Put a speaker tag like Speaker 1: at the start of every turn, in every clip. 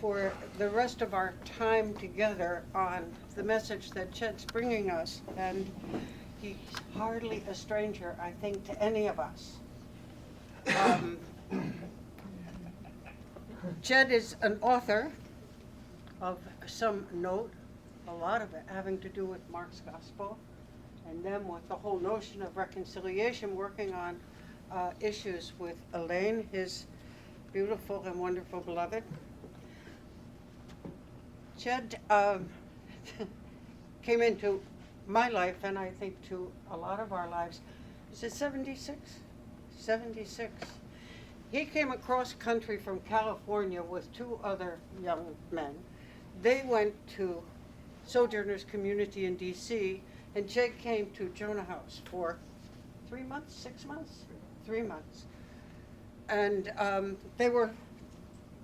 Speaker 1: for the rest of our time together on the message that Chet's bringing us. And he's hardly a stranger, I think, to any of us. Chet is an author of some note, a lot of it having to do with Mark's Gospel, and then with the whole notion of reconciliation, working on issues with Elaine, his beautiful and wonderful beloved. Chet came into my life, and I think to a lot of our lives. Is it 76? 76. He came across country from California with two other young men. They went to Sojourners Community in D.C., and Jake came to Jonah House for 3 months, 6 months? 3 months. And they were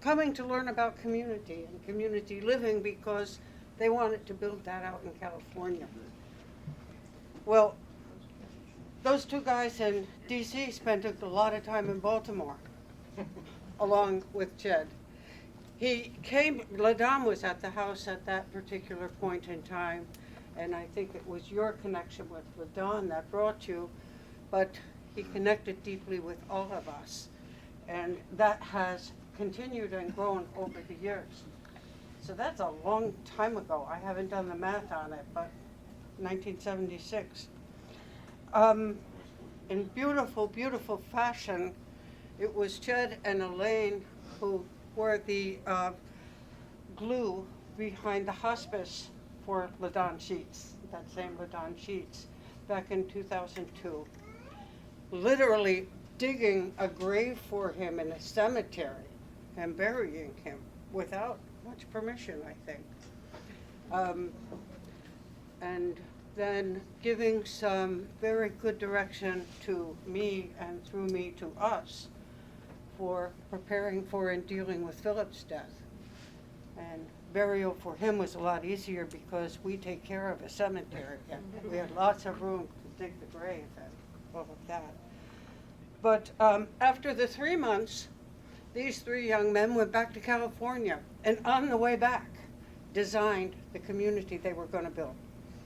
Speaker 1: coming to learn about community and community living because they wanted to build that out in California. Well, those two guys in D.C. spent a lot of time in Baltimore, along with Jed. He came, LaDame was at the house at that particular point in time, and I think it was your connection with LaDame that brought you, but he connected deeply with all of us. And that has continued and grown over the years. So that's a long time ago. I haven't done the math on it, but 1976. In beautiful, beautiful fashion, it was Ched and Elaine who were the glue behind the hospice for LaDame Sheets, that same LaDame Sheets, back in 2002. Literally digging a grave for him in a cemetery and burying him without much permission, I think. And then giving some very good direction to me and through me to us for preparing for and dealing with Philip's death. And burial for him was a lot easier because we take care of a cemetery. And we had lots of room to dig the grave and all of that. But after the 3 months, these three young men went back to California, and on the way back, designed the community they were going to build,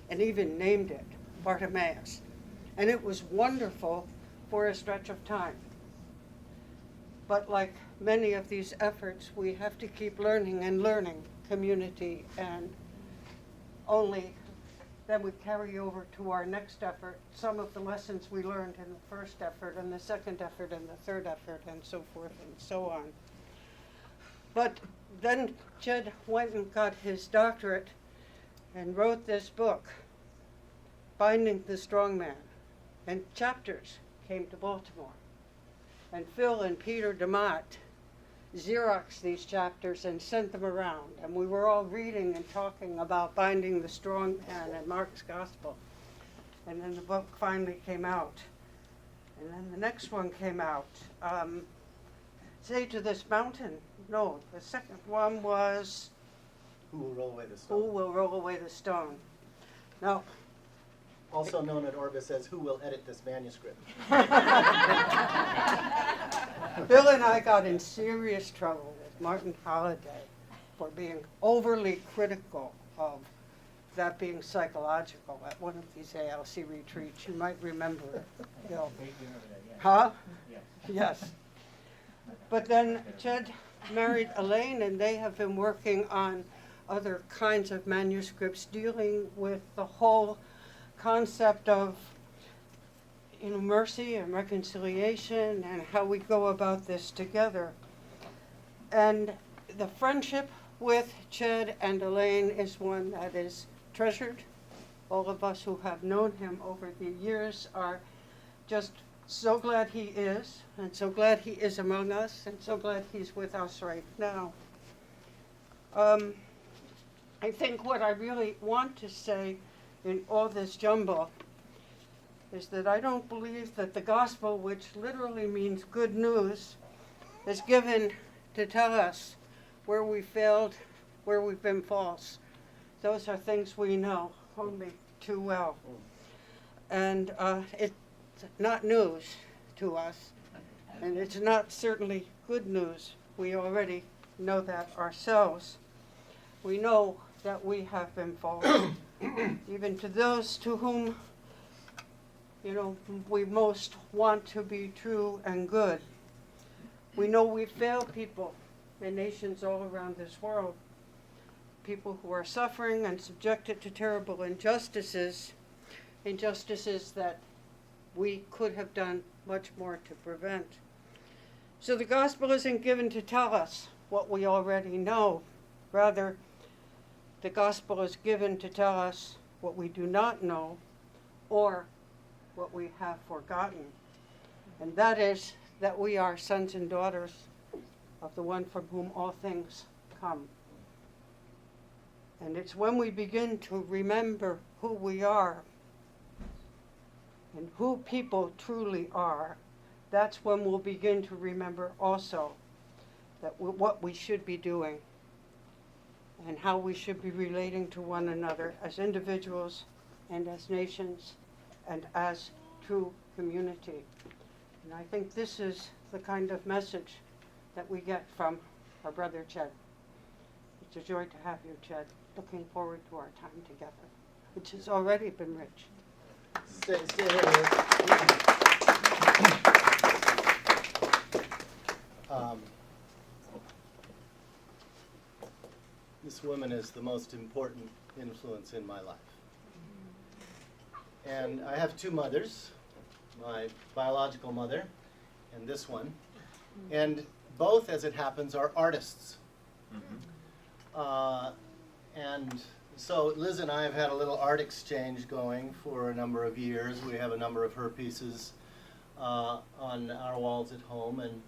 Speaker 1: and even named it Bartimaeus. And it was wonderful for a stretch of time. But like many of these efforts, we have to keep learning and learning community, and only then we carry over to our next effort some of the lessons we learned in the first effort and the second effort and the third effort and so forth and so on. But then Ched went and got his doctorate and wrote this book, Binding the Strong Man, and chapters came to Baltimore. And Phil and Peter DeMott Xeroxed these chapters and sent them around, and we were all reading and talking about binding the strong man and Mark's Gospel. And then the book finally came out. And then the next one came out. Say to This Mountain. No, the second one was
Speaker 2: Who Will Roll Away the Stone?
Speaker 1: Who Will Roll Away the Stone. No.
Speaker 2: Also known at Orbis as Who Will Edit This Manuscript?
Speaker 1: Bill and I got in serious trouble with Martin Holliday for being overly critical of that being psychological at one of these ALC retreats. You might remember it, Bill. Huh? Yes. But then Ched married Elaine, and they have been working on other kinds of manuscripts dealing with the whole concept of mercy and reconciliation and how we go about this together. And the friendship with Ched and Elaine is one that is treasured. All of us who have known him over the years are just so glad he is, and so glad he is among us, and so glad he's with us right now. I think what I really want to say in all this jumble is that I don't believe that the gospel, which literally means good news, is given to tell us where we failed, where we've been false. Those are things we know only too well. And it's not news to us, and it's not certainly good news. We already know that ourselves. We know that we have been fallen, even to those to whom, we most want to be true and good. We know we fail people in nations all around this world, people who are suffering and subjected to terrible injustices that we could have done much more to prevent. So the gospel isn't given to tell us what we already know. Rather, the gospel is given to tell us what we do not know or what we have forgotten. And that is that we are sons and daughters of the one from whom all things come. And it's when we begin to remember who we are and who people truly are, that's when we'll begin to remember also that what we should be doing and how we should be relating to one another as individuals and as nations and as true community. And I think this is the kind of message that we get from our brother Ched. It's a joy to have you, Ched. Looking forward to our time together, which has already been rich.
Speaker 2: Stay here, Liz. This woman is the most important influence in my life. And I have two mothers, my biological mother and this one. And both, as it happens, are artists. And so Liz and I have had a little art exchange going for a number of years. We have a number of her pieces on our walls at home, and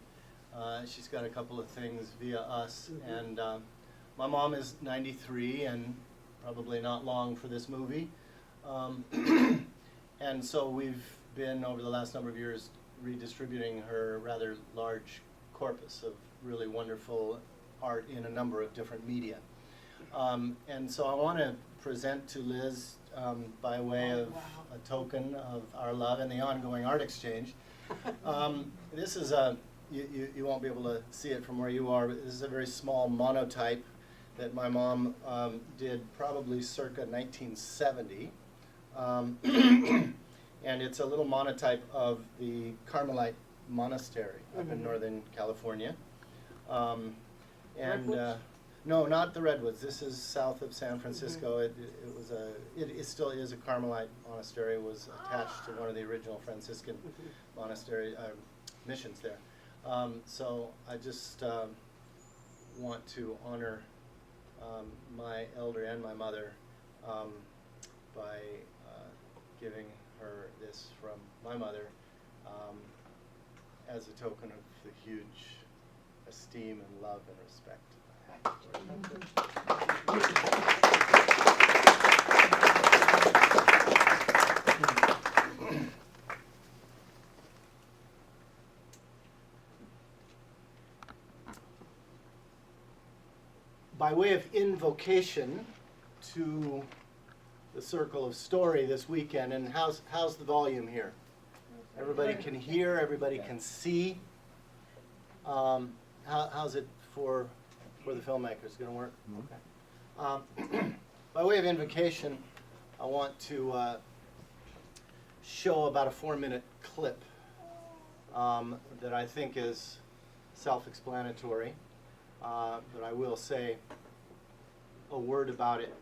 Speaker 2: she's got a couple of things via us. And my mom is 93 and probably not long for this movie. And so we've been, over the last number of years, redistributing her rather large corpus of really wonderful art in a number of different media. And so I want to present to Liz, by way of a token of our love and the ongoing art exchange. This is you won't be able to see it from where you are, but this is a very small monotype that my mom did probably circa 1970. And it's a little monotype of the Carmelite monastery up in Northern California. No, not the Redwoods. This is south of San Francisco. It still is a Carmelite monastery. It was attached to one of the original Franciscan monastery missions there. So I just want to honor my elder and my mother by giving her this from my mother as a token of the huge esteem and love and respect I have for her. By way of invocation to the Circle of Story this weekend, and how's the volume here? Everybody can hear, everybody can see. How's it for the filmmakers? Going to work? Okay. By way of invocation, I want to show about a 4-minute clip that I think is self-explanatory, but I will say a word about it.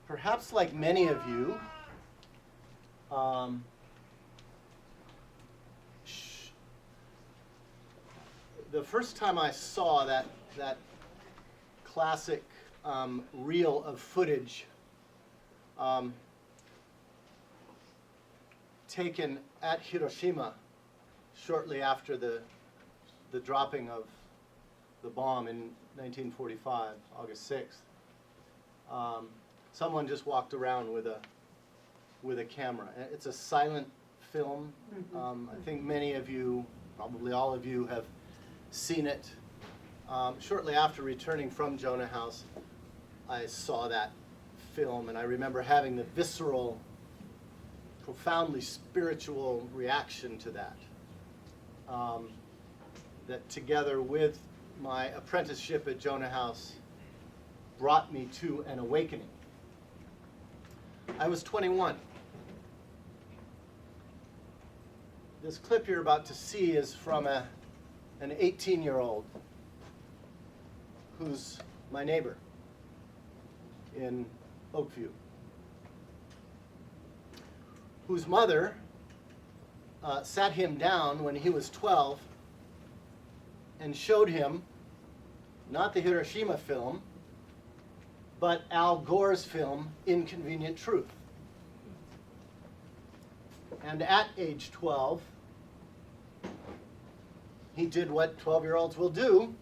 Speaker 2: Perhaps like many of you, the first time I saw that classic reel of footage taken at Hiroshima shortly after the dropping of the bomb in 1945, August 6th, someone just walked around with a camera. It's a silent film. I think many of you, probably all of you, have seen it. Shortly after returning from Jonah House, I saw that film, and I remember having the visceral, profoundly spiritual reaction to that. that together with my apprenticeship at Jonah House brought me to an awakening. I was 21. This clip you're about to see is from an 18-year-old who's my neighbor in Oakview, whose mother sat him down when he was 12 and showed him not the Hiroshima film, but Al Gore's film, Inconvenient Truth. And at age 12, he did what 12-year-olds will do.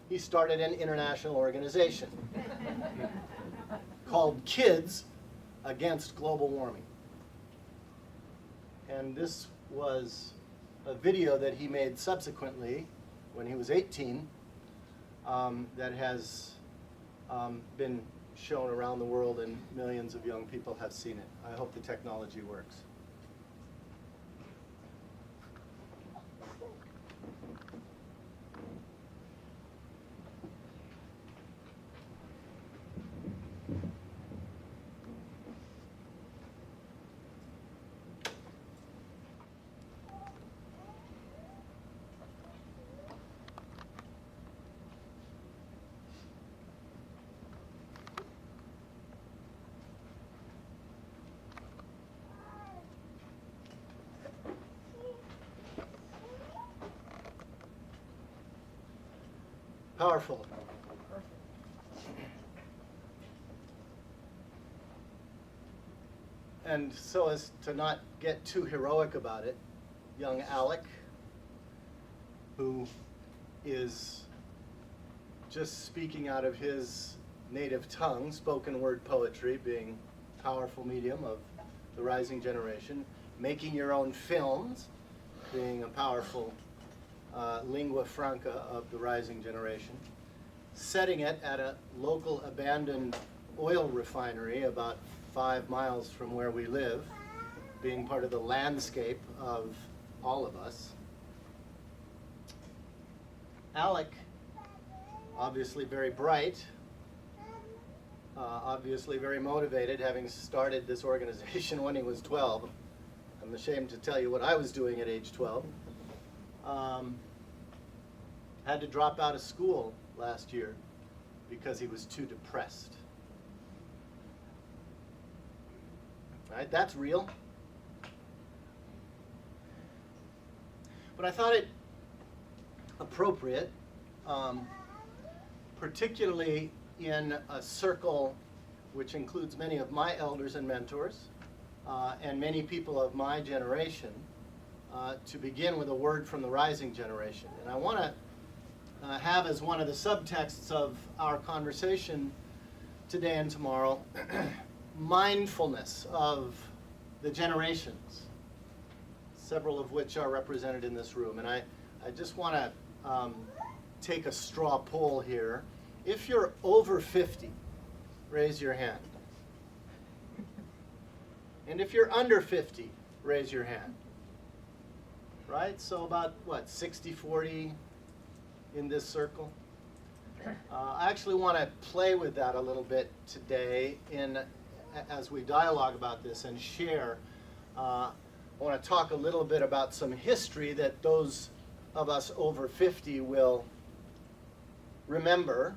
Speaker 2: He started an international organization called Kids Against Global Warming. And this was a video that he made subsequently when he was 18 that has been shown around the world, and millions of young people have seen it. I hope the technology works. Powerful. And so as to not get too heroic about it, young Alec, who is just speaking out of his native tongue, spoken word poetry being a powerful medium of the rising generation, making your own films being a powerful lingua franca of the rising generation, setting it at a local abandoned oil refinery about 5 miles from where we live, being part of the landscape of all of us. Alec, obviously very bright, obviously very motivated, having started this organization when he was 12. I'm ashamed to tell you what I was doing at age 12. Had to drop out of school last year because he was too depressed. Right? That's real. But I thought it appropriate, particularly in a circle which includes many of my elders and mentors, and many people of my generation, to begin with a word from the rising generation. And I want to have as one of the subtexts of our conversation today and tomorrow mindfulness of the generations, several of which are represented in this room. And I just want to take a straw poll here. If you're over 50, raise your hand. And if you're under 50, raise your hand. Right? So about, what, 60-40 in this circle? I actually want to play with that a little bit today as we dialogue about this and share. I want to talk a little bit about some history that those of us over 50 will remember,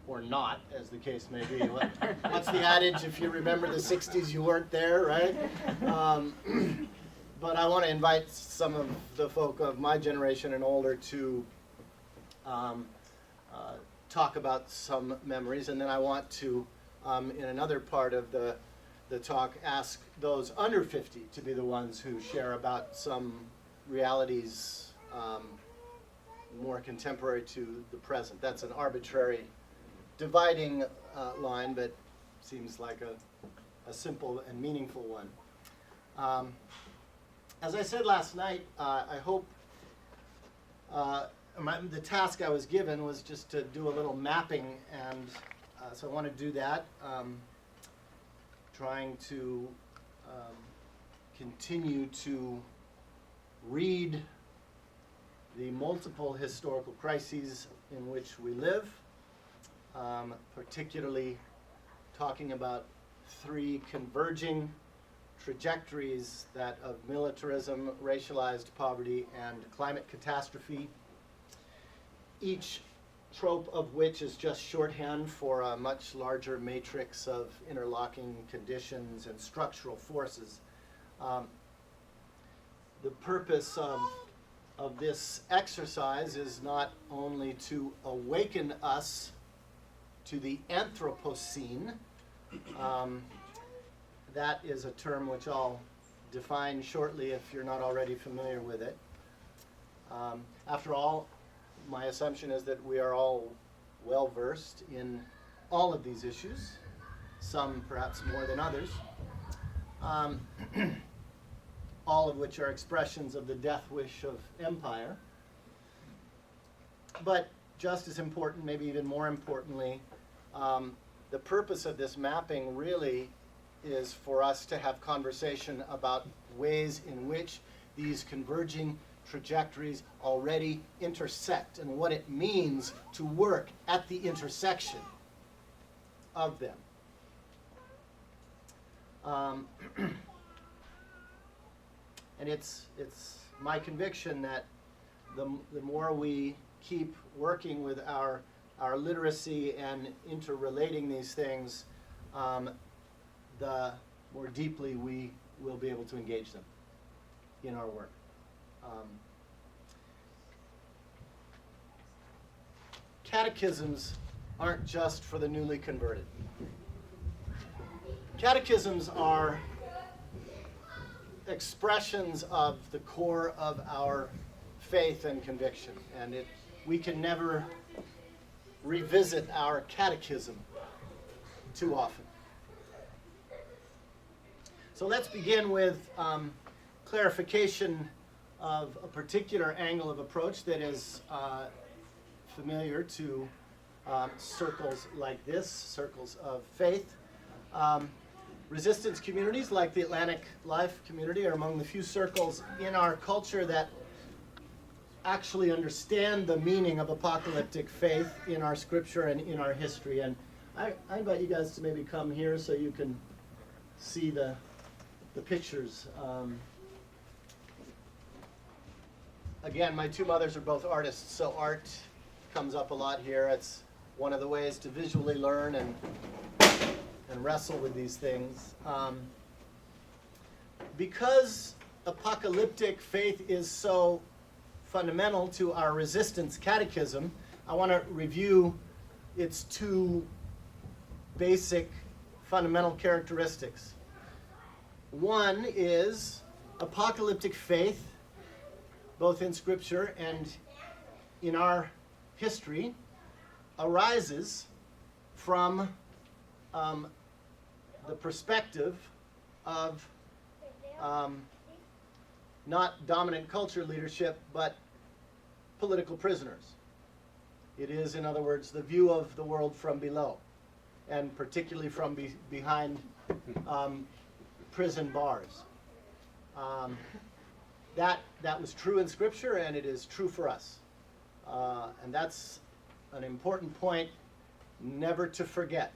Speaker 2: or not, as the case may be. What's the adage? If you remember the 60s, you weren't there, right? But I want to invite some of the folk of my generation and older to talk about some memories, and then I want to, in another part of the talk, ask those under 50 to be the ones who share about some realities more contemporary to the present. That's an arbitrary dividing line, but seems like a simple and meaningful one. As I said last night, I hope the task I was given was just to do a little mapping, and so I want to do that, trying to continue to read the multiple historical crises in which we live, particularly talking about three converging trajectories, that of militarism, racialized poverty, and climate catastrophe, each trope of which is just shorthand for a much larger matrix of interlocking conditions and structural forces. The purpose of this exercise is not only to awaken us to the Anthropocene. That is a term which I'll define shortly if you're not already familiar with it. After all, my assumption is that we are all well versed in all of these issues, some perhaps more than others, all of which are expressions of the death wish of empire. But just as important, maybe even more importantly, the purpose of this mapping really is for us to have conversation about ways in which these converging trajectories already intersect and what it means to work at the intersection of them. And it's my conviction that the more we keep working with our literacy and interrelating these things, the more deeply we will be able to engage them in our work. Catechisms aren't just for the newly converted. Catechisms are expressions of the core of our faith and conviction, and we can never revisit our catechism too often. So let's begin with clarification of a particular angle of approach that is familiar to circles like this, circles of faith. Resistance communities like the Atlantic Life community are among the few circles in our culture that actually understand the meaning of apocalyptic faith in our scripture and in our history. And I invite you guys to maybe come here so you can see the pictures. Again, my two mothers are both artists, so art comes up a lot here. It's one of the ways to visually learn and wrestle with these things. Because apocalyptic faith is so fundamental to our resistance catechism, I want to review its two basic fundamental characteristics. One is apocalyptic faith, both in Scripture and in our history, arises from the perspective of not dominant culture leadership, but political prisoners. It is, in other words, the view of the world from below, and particularly from behind prison bars. That was true in Scripture, and it is true for us. And that's an important point never to forget.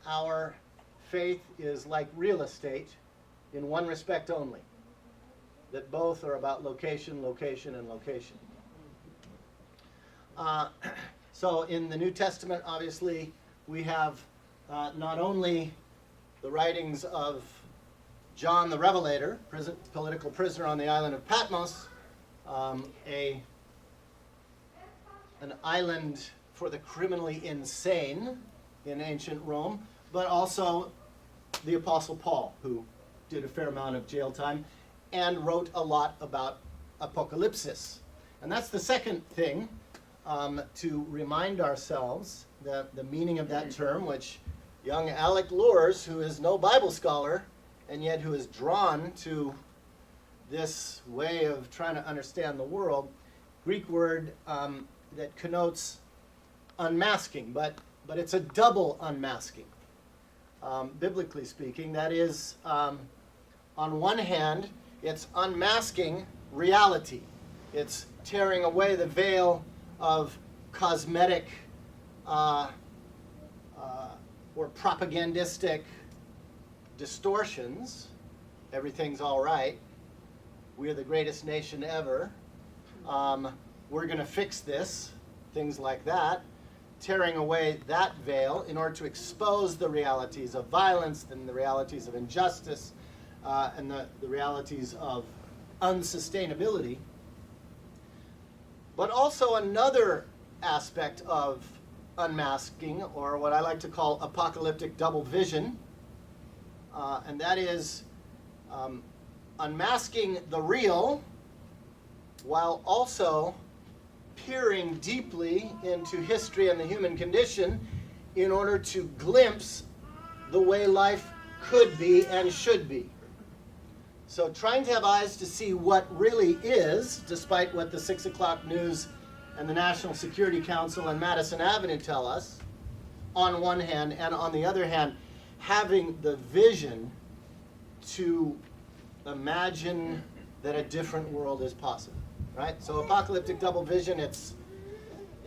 Speaker 2: Our faith is like real estate in one respect only, that both are about location, location, and location. So in the New Testament, obviously, we have not only the writings of John the Revelator, political prisoner on the island of Patmos, an island for the criminally insane in ancient Rome, but also the Apostle Paul, who did a fair amount of jail time and wrote a lot about apocalypsis. And that's the second thing to remind ourselves, that the meaning of that term, which young Alec Lures, who is no Bible scholar, and yet who is drawn to this way of trying to understand the world, Greek word that connotes unmasking, but it's a double unmasking, biblically speaking. That is, on one hand, it's unmasking reality. It's tearing away the veil of cosmetic or propagandistic distortions. Everything's all right. We're the greatest nation ever. We're going to fix this. Things like that. Tearing away that veil in order to expose the realities of violence and the realities of injustice and the realities of unsustainability. But also another aspect of unmasking, or what I like to call apocalyptic double vision, and that is unmasking the real while also peering deeply into history and the human condition in order to glimpse the way life could be and should be. So trying to have eyes to see what really is, despite what the 6 o'clock news and the National Security Council and Madison Avenue tell us, on one hand, and on the other hand, having the vision to imagine that a different world is possible. Right? So apocalyptic double vision, it's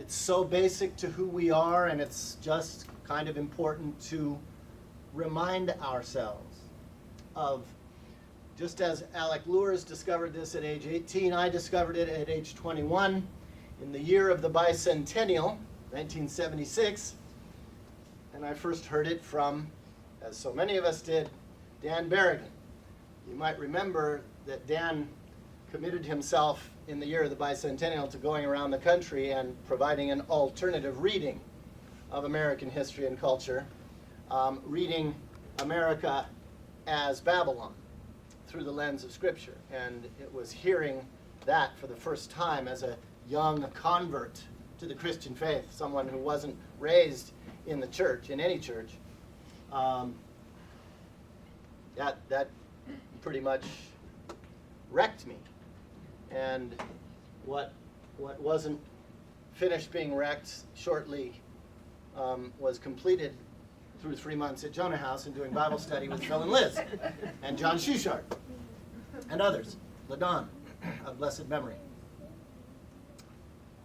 Speaker 2: so basic to who we are, and it's just kind of important to remind ourselves of, just as Alec Lures discovered this at age 18, I discovered it at age 21 in the year of the bicentennial, 1976, and I first heard it from, as so many of us did, Dan Berrigan. You might remember that Dan committed himself in the year of the bicentennial to going around the country and providing an alternative reading of American history and culture, reading America as Babylon through the lens of Scripture. And it was hearing that for the first time as a young convert to the Christian faith, someone who wasn't raised in the church, in any church, that pretty much wrecked me. And what wasn't finished being wrecked shortly was completed through 3 months at Jonah House and doing Bible study with Phil and Liz, and John Shushart, and others, LaDon, of blessed memory.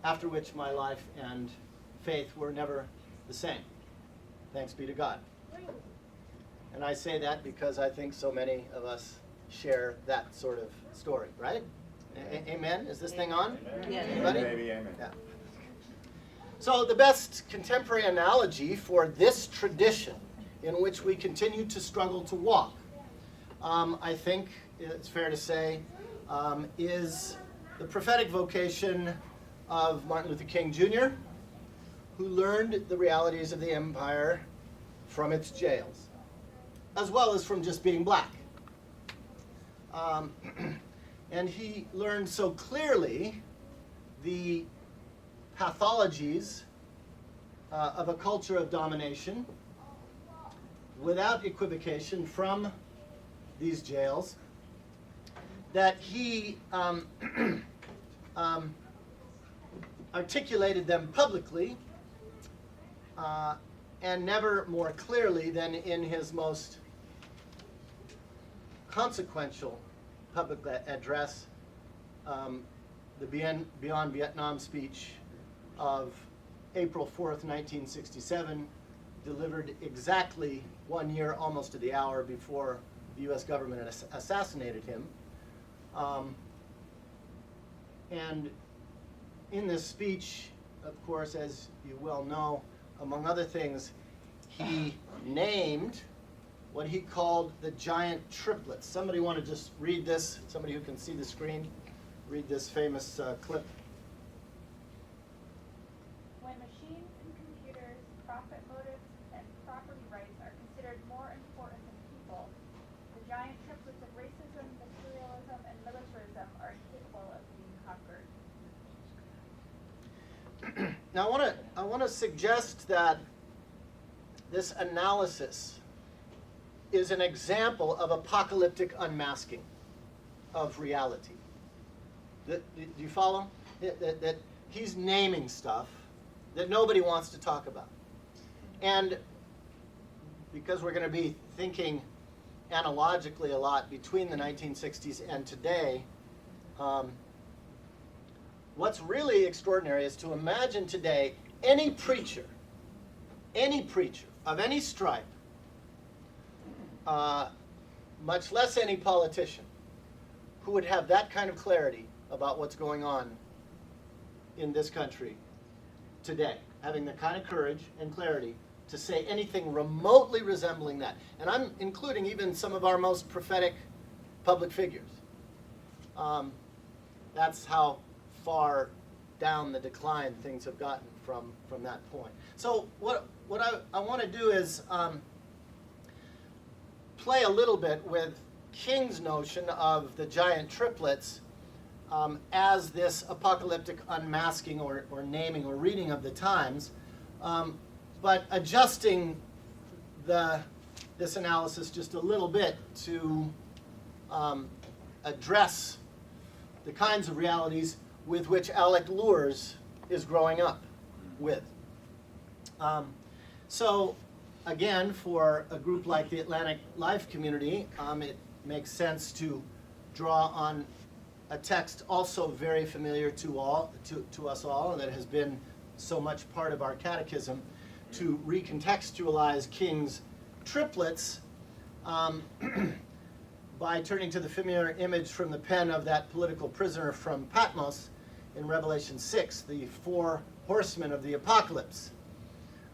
Speaker 2: After which my life and faith were never the same. Thanks be to God. And I say that because I think so many of us share that sort of story, right? Amen? Is this thing on?
Speaker 3: Yes.
Speaker 2: Anybody?
Speaker 4: Maybe, amen.
Speaker 2: Yeah. So the best contemporary analogy for this tradition in which we continue to struggle to walk, I think it's fair to say, is the prophetic vocation of Martin Luther King Jr., who learned the realities of the empire from its jails, as well as from just being black. And he learned so clearly the pathologies of a culture of domination without equivocation from these jails that he articulated them publicly and never more clearly than in his most consequential public address, the Beyond Vietnam speech of April 4th, 1967, delivered exactly 1 year, almost to the hour, before the U.S. government assassinated him. And in this speech, of course, as you well know, among other things, he named what he called the giant triplets. Somebody want to just read this? Somebody who can see the screen? Read this famous clip.
Speaker 5: When machines and computers, profit motives, and property rights are considered more important than people, the giant triplets of racism, materialism, and militarism are incapable of being conquered.
Speaker 2: Now I want to suggest that this analysis is an example of apocalyptic unmasking of reality. Do you follow? That he's naming stuff that nobody wants to talk about. And because we're going to be thinking analogically a lot between the 1960s and today, What's really extraordinary is to imagine today any preacher of any stripe, much less any politician, who would have that kind of clarity about what's going on in this country today, having the kind of courage and clarity to say anything remotely resembling that. And I'm including even some of our most prophetic public figures. That's how far down the decline things have gotten from that point. So what I want to do is play a little bit with King's notion of the giant triplets as this apocalyptic unmasking or naming or reading of the times, but adjusting this analysis just a little bit to address the kinds of realities with which Alec Lures is growing up with. So again, for a group like the Atlantic Life Community, it makes sense to draw on a text also very familiar to us all, and that has been so much part of our catechism, to recontextualize King's triplets by turning to the familiar image from the pen of that political prisoner from Patmos in Revelation 6, the 4 horsemen of the apocalypse.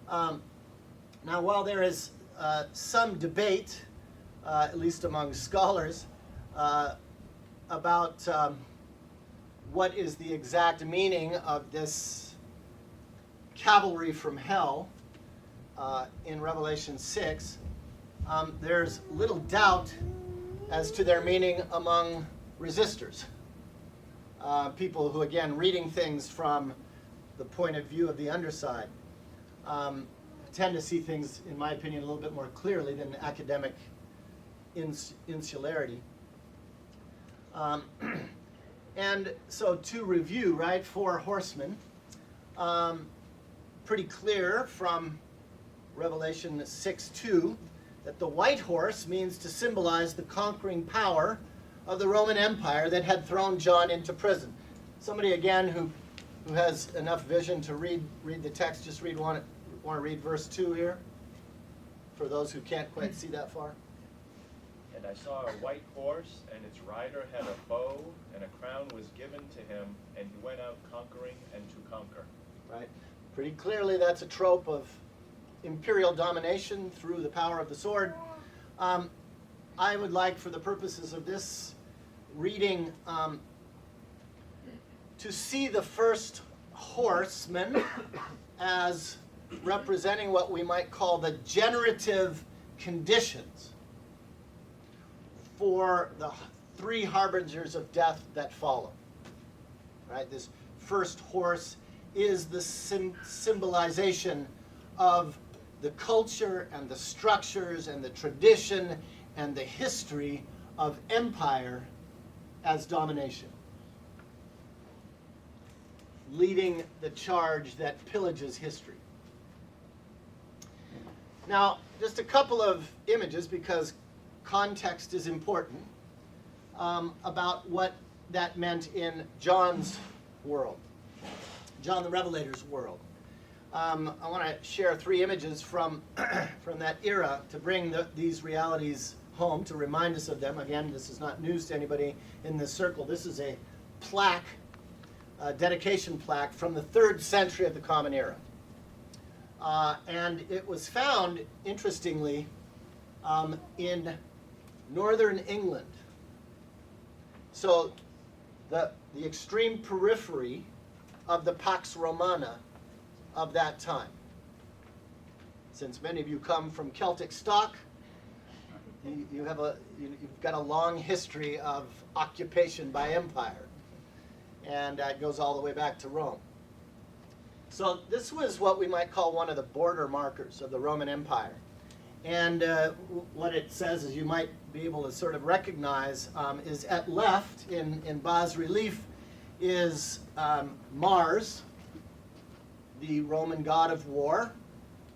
Speaker 2: Now, while there is some debate, at least among scholars, about what is the exact meaning of this cavalry from hell in Revelation 6, there's little doubt as to their meaning among resistors. People who, again, reading things from the point of view of the underside, tend to see things, in my opinion, a little bit more clearly than academic insularity. And so to review, right, 4 horsemen, pretty clear from Revelation 6:2 that the white horse means to symbolize the conquering power of the Roman Empire that had thrown John into prison. Somebody, again, who has enough vision to read the text, just want to read verse 2 here, for those who can't quite see that far.
Speaker 3: And I saw a white horse, and its rider had a bow, and a crown was given to him, and he went out conquering and to conquer.
Speaker 2: Right? Pretty clearly that's a trope of imperial domination through the power of the sword. I would like, for the purposes of this reading, to see the first horseman as representing what we might call the generative conditions for the 3 harbingers of death that follow. Right? This first horse is the symbolization of the culture and the structures and the tradition and the history of empire as domination, leading the charge that pillages history. Now, just a couple of images, because context is important, about what that meant in John's world, John the Revelator's world. I want to share 3 images from that era to bring these realities home, to remind us of them. Again, this is not news to anybody in this circle. This is a plaque, a dedication plaque from the 3rd century of the Common Era. And it was found, interestingly, in northern England. So the extreme periphery of the Pax Romana of that time. Since many of you come from Celtic stock, you've got a long history of occupation by empire, and that goes all the way back to Rome. So this was what we might call one of the border markers of the Roman Empire. And what it says, as you might be able to sort of recognize, is at left in bas relief is Mars, the Roman god of war,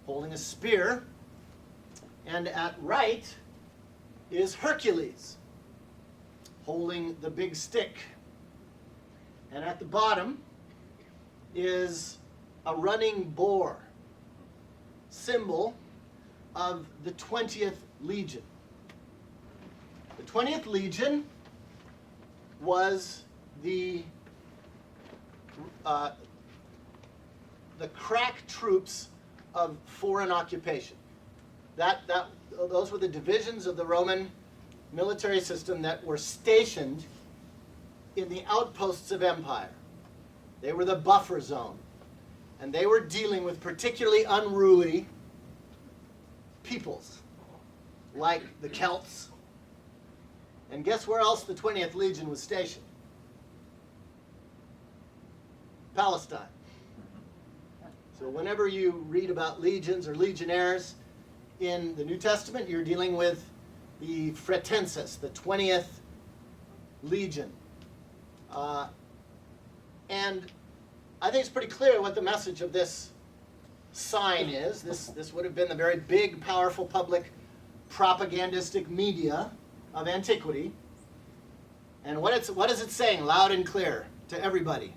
Speaker 2: holding a spear. And at right is Hercules, holding the big stick And at the bottom is a running boar, symbol of the 20th Legion. The 20th Legion was the crack troops of foreign occupation. Those were the divisions of the Roman military system that were stationed in the outposts of empire. They were the buffer zone, and they were dealing with particularly unruly peoples like the Celts. And guess where else the 20th Legion was stationed? Palestine. So whenever you read about legions or legionnaires in the New Testament, you're dealing with the Fretensis, the 20th Legion. And I think it's pretty clear what the message of this sign is. This would have been the very big, powerful public propagandistic media of antiquity. And what is it saying loud and clear to everybody?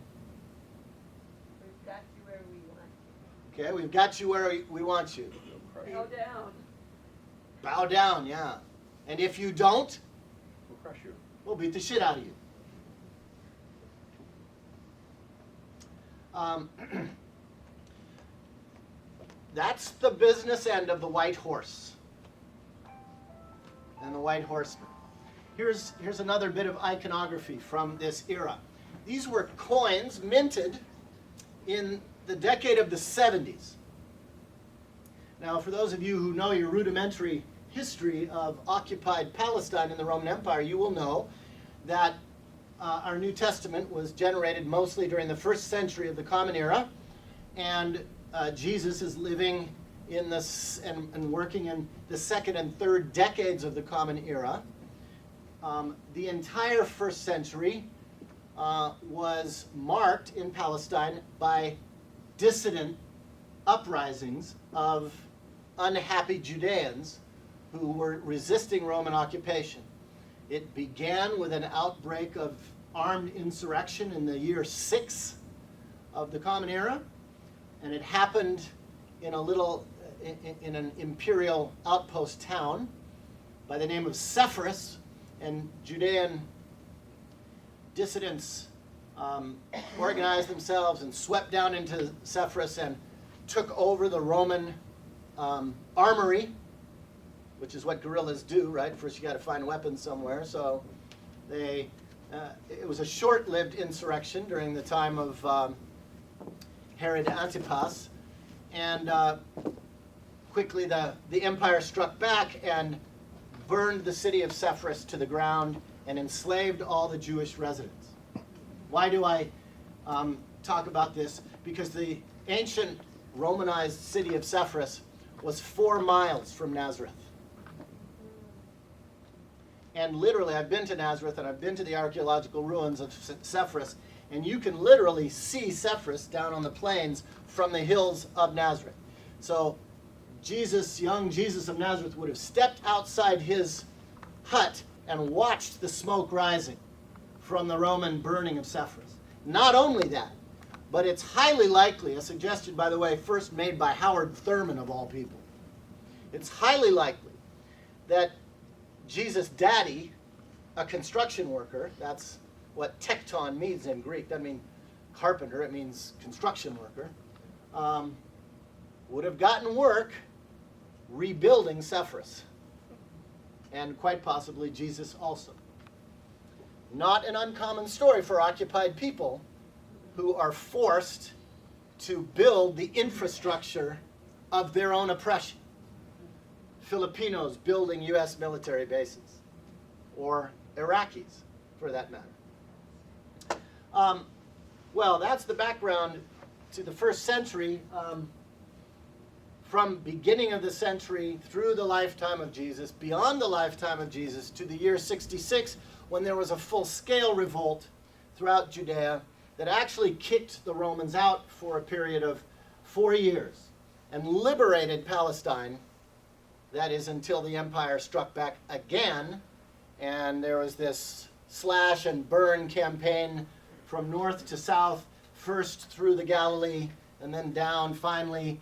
Speaker 4: We've got you where we want you.
Speaker 2: Okay, we've got you where we want you.
Speaker 4: Bow down.
Speaker 2: Bow down, yeah. And if you don't,
Speaker 3: We'll crush you.
Speaker 2: we'll beat the shit out of you. That's the business end of the white horse and the white horseman. Here's another bit of iconography from this era. These were coins minted in the decade of the 70s. Now, for those of you who know your rudimentary history of occupied Palestine in the Roman Empire, you will know that our New Testament was generated mostly during the 1st century of the Common Era, and Jesus is living in this and working in the 2nd and 3rd decades of the Common Era. The entire 1st century was marked in Palestine by dissident uprisings of unhappy Judeans who were resisting Roman occupation. It began with an outbreak of armed insurrection in the year 6 of the Common Era, and it happened in in an imperial outpost town by the name of Sepphoris, and Judean dissidents organized themselves and swept down into Sepphoris and took over the Roman armory, which is what guerrillas do, right? First you got to find weapons somewhere. So it was a short-lived insurrection during the time of Herod Antipas, and quickly the empire struck back and burned the city of Sepphoris to the ground and enslaved all the Jewish residents. Why do I talk about this? Because the ancient Romanized city of Sepphoris was 4 miles from Nazareth. And literally, I've been to Nazareth and I've been to the archaeological ruins of Sepphoris, and you can literally see Sepphoris down on the plains from the hills of Nazareth. So young Jesus of Nazareth would have stepped outside his hut and watched the smoke rising from the Roman burning of Sepphoris. Not only that, but it's highly likely, a suggestion, by the way, first made by Howard Thurman of all people. It's highly likely that Jesus' daddy, a construction worker, that's what tekton means in Greek, doesn't mean carpenter, it means construction worker, would have gotten work rebuilding Sepphoris. And quite possibly Jesus also. Not an uncommon story for occupied people who are forced to build the infrastructure of their own oppression. Filipinos building U.S. military bases, or Iraqis, for that matter. Well, that's the background to the 1st century. From beginning of the century through the lifetime of Jesus, beyond the lifetime of Jesus, to the year 66, when there was a full-scale revolt throughout Judea that actually kicked the Romans out for a period of 4 years and liberated Palestine. That is until the empire struck back again, and there was this slash and burn campaign from north to south, first through the Galilee, and then down finally,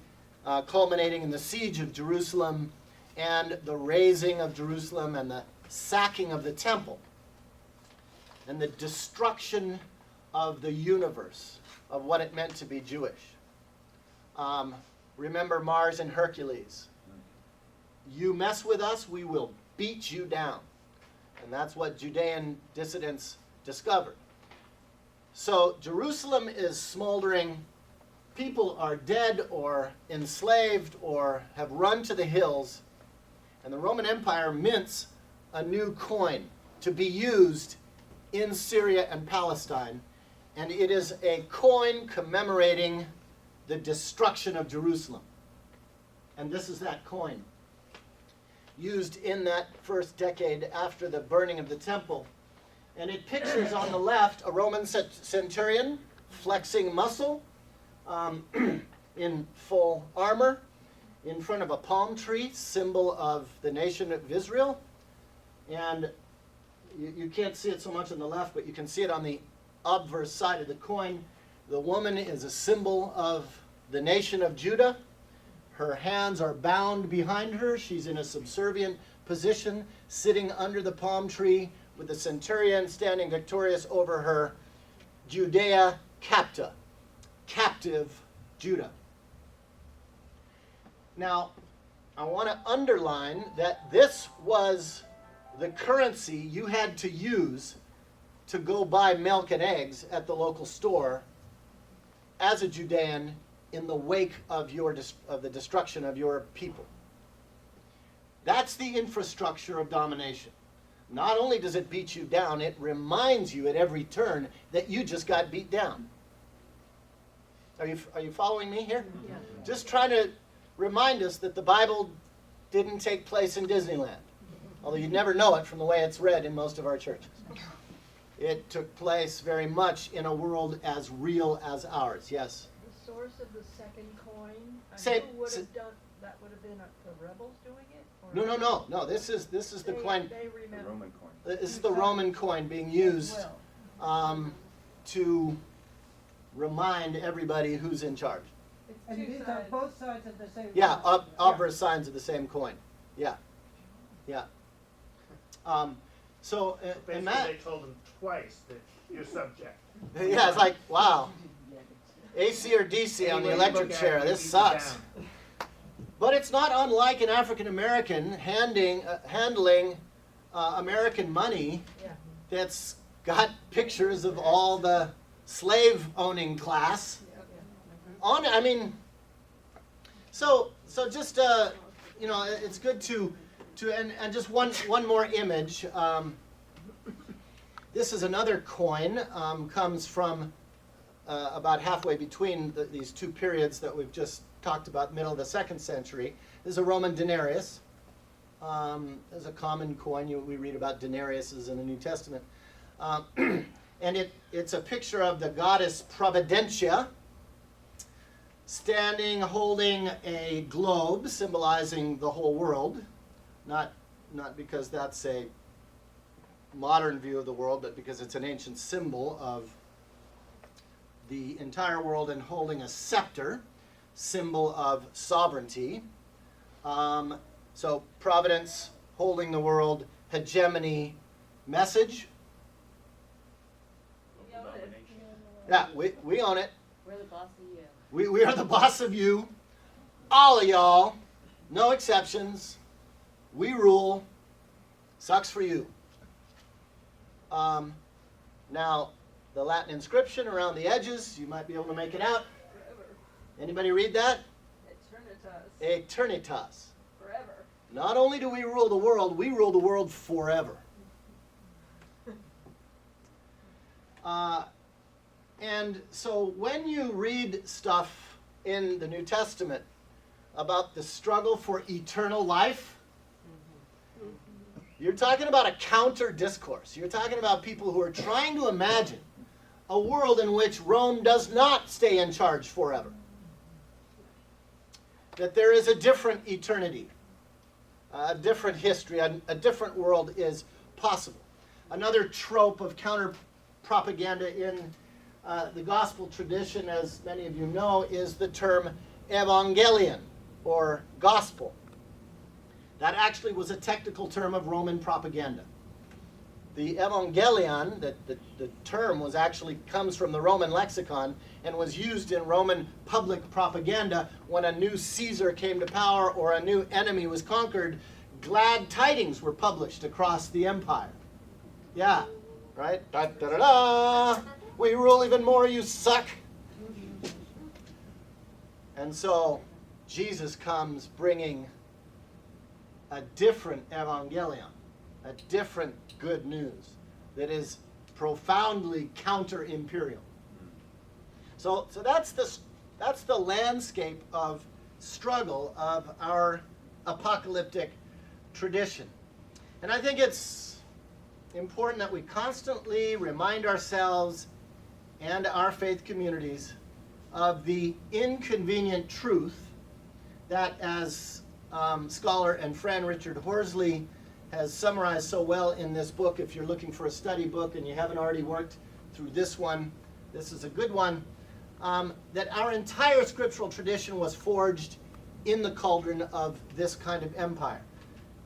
Speaker 2: culminating in the siege of Jerusalem and the razing of Jerusalem and the sacking of the temple and the destruction of the universe, of what it meant to be Jewish. Remember Mars and Hercules. You mess with us, we will beat you down. And that's what Judean dissidents discovered. So Jerusalem is smoldering. People are dead or enslaved or have run to the hills. And the Roman Empire mints a new coin to be used in Syria and Palestine. And it is a coin commemorating the destruction of Jerusalem. And this is that coin, used in that first decade after the burning of the temple. And it pictures on the left a Roman centurion flexing muscle in full armor in front of a palm tree, symbol of the nation of Israel. And you can't see it so much on the left, but you can see it on the obverse side of the coin. The woman is a symbol of the nation of Judah. Her hands are bound behind her. She's in a subservient position, sitting under the palm tree with the centurion standing victorious over her. Judea capta, captive Judah. Now, I want to underline that this was the currency you had to use to go buy milk and eggs at the local store as a Judean in the wake of the destruction of your people. That's the infrastructure of domination. Not only does it beat you down, it reminds you at every turn that you just got beat down. Are you following me here?
Speaker 4: Yeah.
Speaker 2: Just trying to remind us that the Bible didn't take place in Disneyland, although you'd never know it from the way it's read in most of our churches. It took place very much in a world as real as ours. Yes?
Speaker 4: The source of the second coin,
Speaker 2: Say-
Speaker 4: who would
Speaker 2: say-
Speaker 4: have done, that would have been the rebels doing it? Or
Speaker 2: No. This is the coin.
Speaker 4: They
Speaker 3: The
Speaker 4: remember.
Speaker 3: Roman coin.
Speaker 2: This is the Roman coin being used
Speaker 4: Well,
Speaker 2: to remind everybody who's in charge.
Speaker 4: it's
Speaker 1: And
Speaker 4: two
Speaker 1: these are
Speaker 4: sides.
Speaker 1: both sides of the same
Speaker 2: Yeah,
Speaker 1: coin.
Speaker 2: obverse signs of the same coin. Yeah. So, and
Speaker 6: Basically,
Speaker 2: Matt,
Speaker 6: they told him twice that you're subject.
Speaker 2: yeah, it's like, wow, AC or DC on the
Speaker 6: Anyway you
Speaker 2: electric
Speaker 6: look at
Speaker 2: chair,
Speaker 6: it,
Speaker 2: this
Speaker 6: he beats
Speaker 2: sucks.
Speaker 6: you down.
Speaker 2: But it's not unlike an African American handling American money
Speaker 4: Yeah.
Speaker 2: that's got pictures of all the slave-owning class on it. I mean, so just it's good to and just one more image. This is another coin. Comes from about halfway between these two periods that we've just talked about, middle of the 2nd century. This is a Roman denarius. There's a common coin. We read about denariuses in the New Testament. And it's a picture of the goddess Providentia standing holding a globe symbolizing the whole world. Not because that's a modern view of the world, but because it's an ancient symbol of the entire world, and holding a scepter, symbol of sovereignty. So providence, holding the world, hegemony, message.
Speaker 3: Local domination.
Speaker 2: Yeah, we own it.
Speaker 4: We're the boss of you.
Speaker 2: We are the boss of you. All of y'all. No exceptions. We rule. Sucks for you. Now, the Latin inscription around the edges, you might be able to make it out.
Speaker 4: Forever.
Speaker 2: Anybody read that?
Speaker 4: Eternitas.
Speaker 2: Eternitas.
Speaker 4: Forever.
Speaker 2: Not only do we rule the world, we rule the world forever. And so when you read stuff in the New Testament about the struggle for eternal life, you're talking about a counter discourse. You're talking about people who are trying to imagine a world in which Rome does not stay in charge forever. That there is a different eternity, a different history, a different world is possible. Another trope of counter propaganda in the gospel tradition, as many of you know, is the term evangelion, or gospel. That actually was a technical term of Roman propaganda. The evangelion, the term was actually comes from the Roman lexicon and was used in Roman public propaganda when a new Caesar came to power or a new enemy was conquered. Glad tidings were published across the empire. Yeah, right? Da, da, da, da. We rule even more, you suck. And so Jesus comes bringing a different evangelion, a different good news that is profoundly counter-imperial. So that's the landscape of struggle of our apocalyptic tradition. And I think it's important that we constantly remind ourselves and our faith communities of the inconvenient truth that, as scholar and friend Richard Horsley has summarized so well in this book, if you're looking for a study book and you haven't already worked through this one, this is a good one, that our entire scriptural tradition was forged in the cauldron of this kind of empire.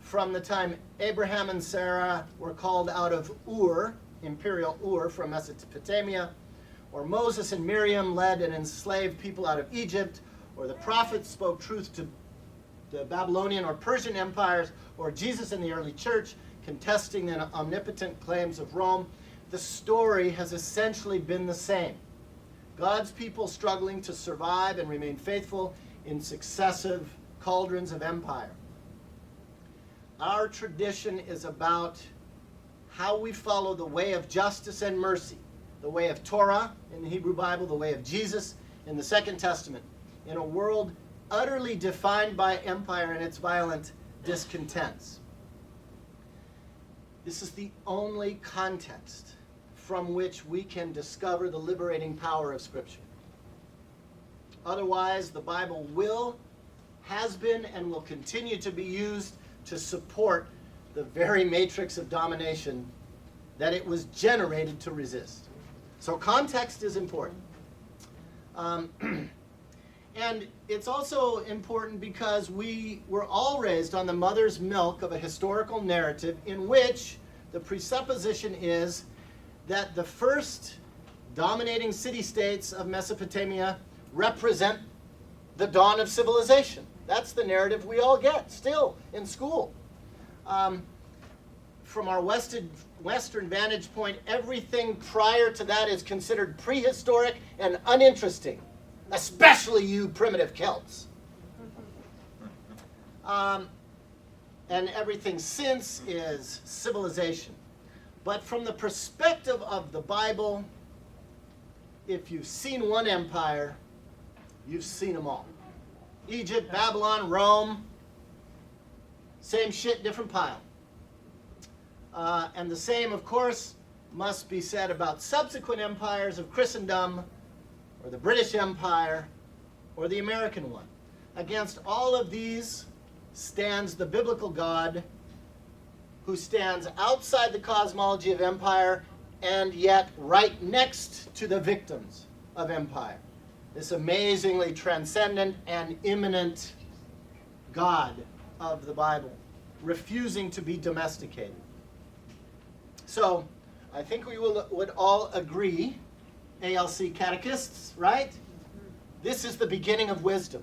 Speaker 2: From the time Abraham and Sarah were called out of Ur, imperial Ur from Mesopotamia, or Moses and Miriam led an enslaved people out of Egypt, or the prophets spoke truth to the Babylonian or Persian empires, or Jesus in the early church contesting the omnipotent claims of Rome, the story has essentially been the same. God's people struggling to survive and remain faithful in successive cauldrons of empire. Our tradition is about how we follow the way of justice and mercy, the way of Torah in the Hebrew Bible, the way of Jesus in the Second Testament, in a world utterly defined by empire and its violent discontents. This is the only context from which we can discover the liberating power of Scripture. Otherwise, the Bible has been, and will continue to be used to support the very matrix of domination that it was generated to resist. So context is important. And it's also important because we were all raised on the mother's milk of a historical narrative in which the presupposition is that the first dominating city-states of Mesopotamia represent the dawn of civilization. That's the narrative we all get still in school. From our Western vantage point, everything prior to that is considered prehistoric and uninteresting, especially you primitive Celts. And everything since is civilization. But from the perspective of the Bible, if you've seen one empire, you've seen them all. Egypt, Babylon, Rome, same shit, different pile. And the same, of course, must be said about subsequent empires of Christendom, or the British Empire, or the American one. Against all of these stands the biblical God, who stands outside the cosmology of empire and yet right next to the victims of empire. This amazingly transcendent and immanent God of the Bible, refusing to be domesticated. So, I think we would all agree, ALC catechists, right? This is the beginning of wisdom.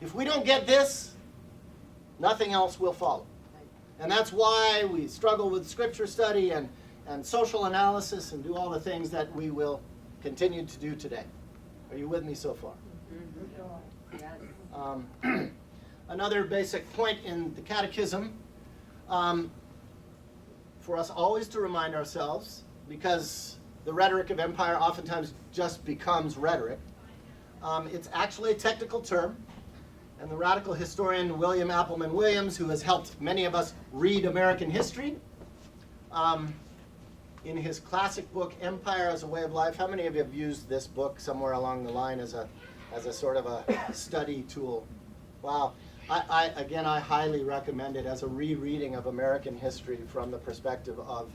Speaker 2: If we don't get this, nothing else will follow. And that's why we struggle with scripture study and social analysis and do all the things that we will continue to do today. Are you with me so far? Another basic point in the catechism, for us always to remind ourselves, because the rhetoric of empire oftentimes just becomes rhetoric, it's actually a technical term. And the radical historian William Appleman Williams, who has helped many of us read American history, in his classic book, Empire as a Way of Life. How many of you have used this book somewhere along the line as a sort of a study tool? Wow. I highly recommend it as a rereading of American history from the perspective of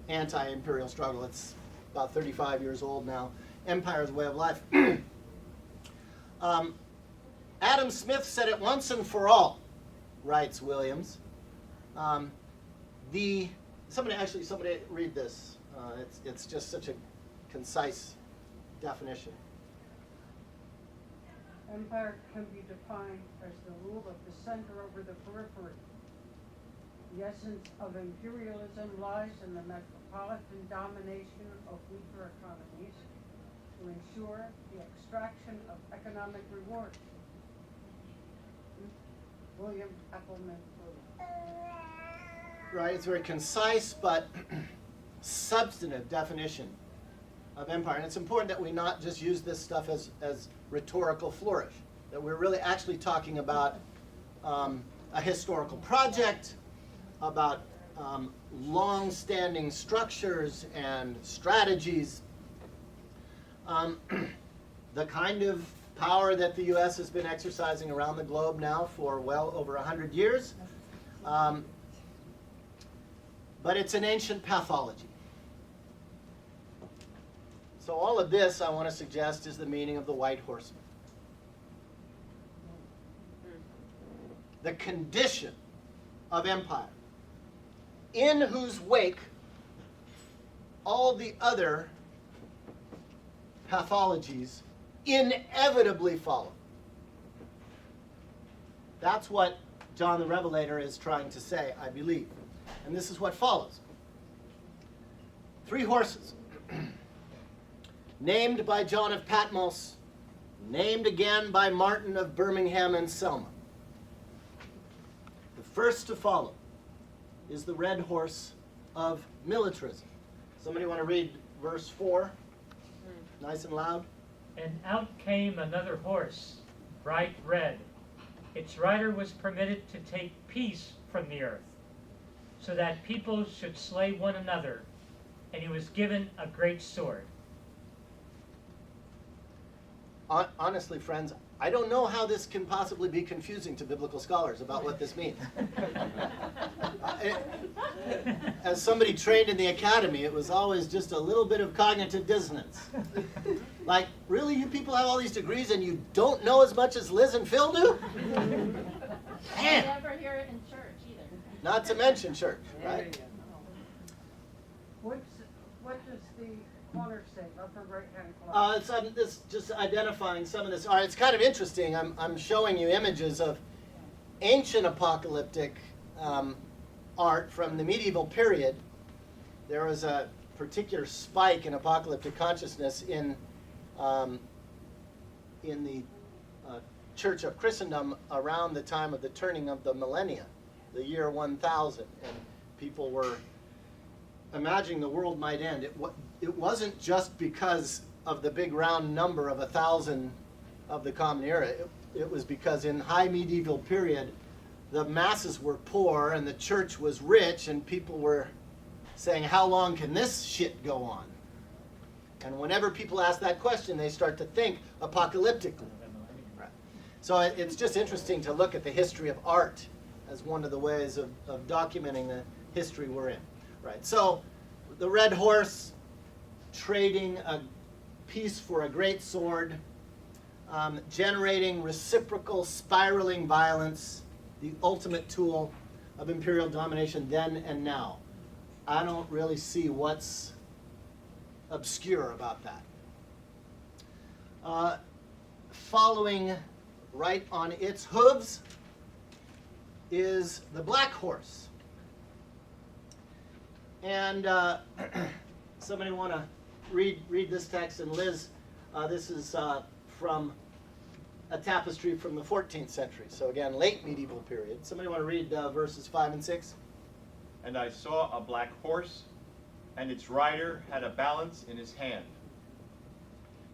Speaker 2: anti-imperial struggle. It's about 35 years old now. empire as a way of life. Adam Smith said it once and for all, writes Williams. Somebody read this. It's just such a concise definition.
Speaker 1: Empire can be defined as the rule of the center over the periphery. The essence of imperialism lies in the metropolitan domination of weaker economies to ensure the extraction of economic reward. William Appleman.
Speaker 2: Right, it's a very concise but substantive definition of empire. And it's important that we not just use this stuff as rhetorical flourish, that we're really actually talking about a historical project, about long-standing structures and strategies, the kind of power that the U.S. has been exercising around the globe now for well over 100 years. But it's an ancient pathology. So all of this, I want to suggest, is the meaning of the white horseman. The condition of empire, in whose wake all the other pathologies inevitably follow. That's what John the Revelator is trying to say, I believe. And this is what follows. 3 horses, named by John of Patmos, named again by Martin of Birmingham and Selma. The first to follow is the red horse of militarism. Somebody want to read verse 4? Nice and loud.
Speaker 7: And out came another horse, bright red. Its rider was permitted to take peace from the earth, so that people should slay one another, and he was given a great sword.
Speaker 2: Honestly, friends, I don't know how this can possibly be confusing to biblical scholars about what this means. As somebody trained in the academy, it was always just a little bit of cognitive dissonance. Like, really, you people have all these degrees and you don't know as much as Liz and Phil do? Man.
Speaker 4: I never hear it in church either.
Speaker 2: Not to mention church, right?
Speaker 1: What does the corner say, upper right-hand corner?
Speaker 2: It's just identifying some of this. All right, it's kind of interesting. I'm showing you images of ancient apocalyptic art from the medieval period. There was a particular spike in apocalyptic consciousness in the Church of Christendom around the time of the turning of the millennia, the year 1000, and people were imagining the world might end. It wasn't just because of the big round number of 1,000 of the Common Era. It was because in high medieval period, the masses were poor and the church was rich, and people were saying, how long can this shit go on? And whenever people ask that question, they start to think apocalyptically. Right. So it's just interesting to look at the history of art as one of the ways of documenting the history we're in. Right. So the red horse trading a piece for a great sword, generating reciprocal spiraling violence, the ultimate tool of imperial domination then and now. I don't really see what's obscure about that. Following right on its hooves is the black horse. And somebody want to read this text? And Liz, this is from a tapestry from the 14th century. So again, late medieval period. Somebody want to read verses 5 and 6?
Speaker 3: And I saw a black horse, and its rider had a balance in his hand.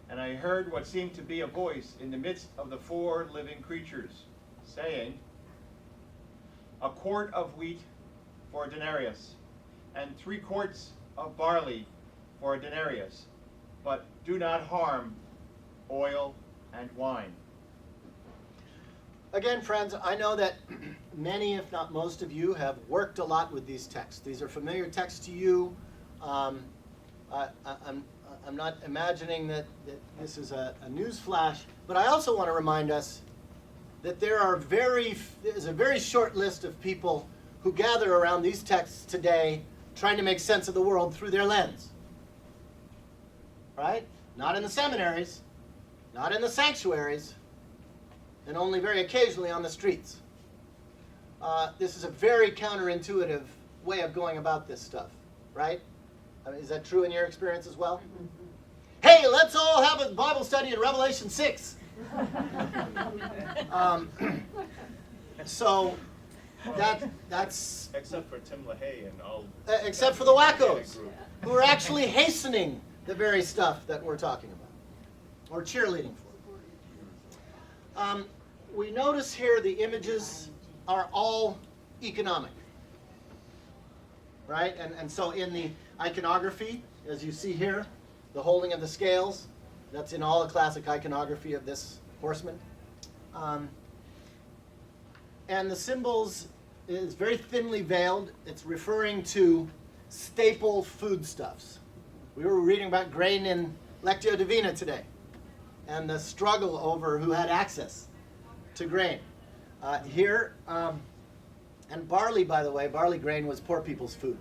Speaker 3: And I heard what seemed to be a voice in the midst of the 4 living creatures, saying, a quart of wheat for a denarius, and 3 quarts of barley for a denarius, but do not harm oil and wine.
Speaker 2: Again, friends, I know that many, if not most of you, have worked a lot with these texts. These are familiar texts to you. I'm I'm not imagining that this is a news flash, but I also want to remind us that there's a very short list of people who gather around these texts today trying to make sense of the world through their lens. Right? Not in the seminaries, not in the sanctuaries, and only very occasionally on the streets. This is a very counterintuitive way of going about this stuff, right? I mean, is that true in your experience as well? Hey, let's all have a Bible study in Revelation 6. So that's
Speaker 8: Except for Tim LaHaye and all.
Speaker 2: except for the wackos, who are actually hastening the very stuff that we're talking about, or cheerleading for. We notice here the images are all economic, right? And so in the iconography, as you see here, the holding of the scales, that's in all the classic iconography of this horseman. And the symbols is very thinly veiled. It's referring to staple foodstuffs. We were reading about grain in Lectio Divina today, and the struggle over who had access to grain. Here, and barley, by the way, barley grain was poor people's food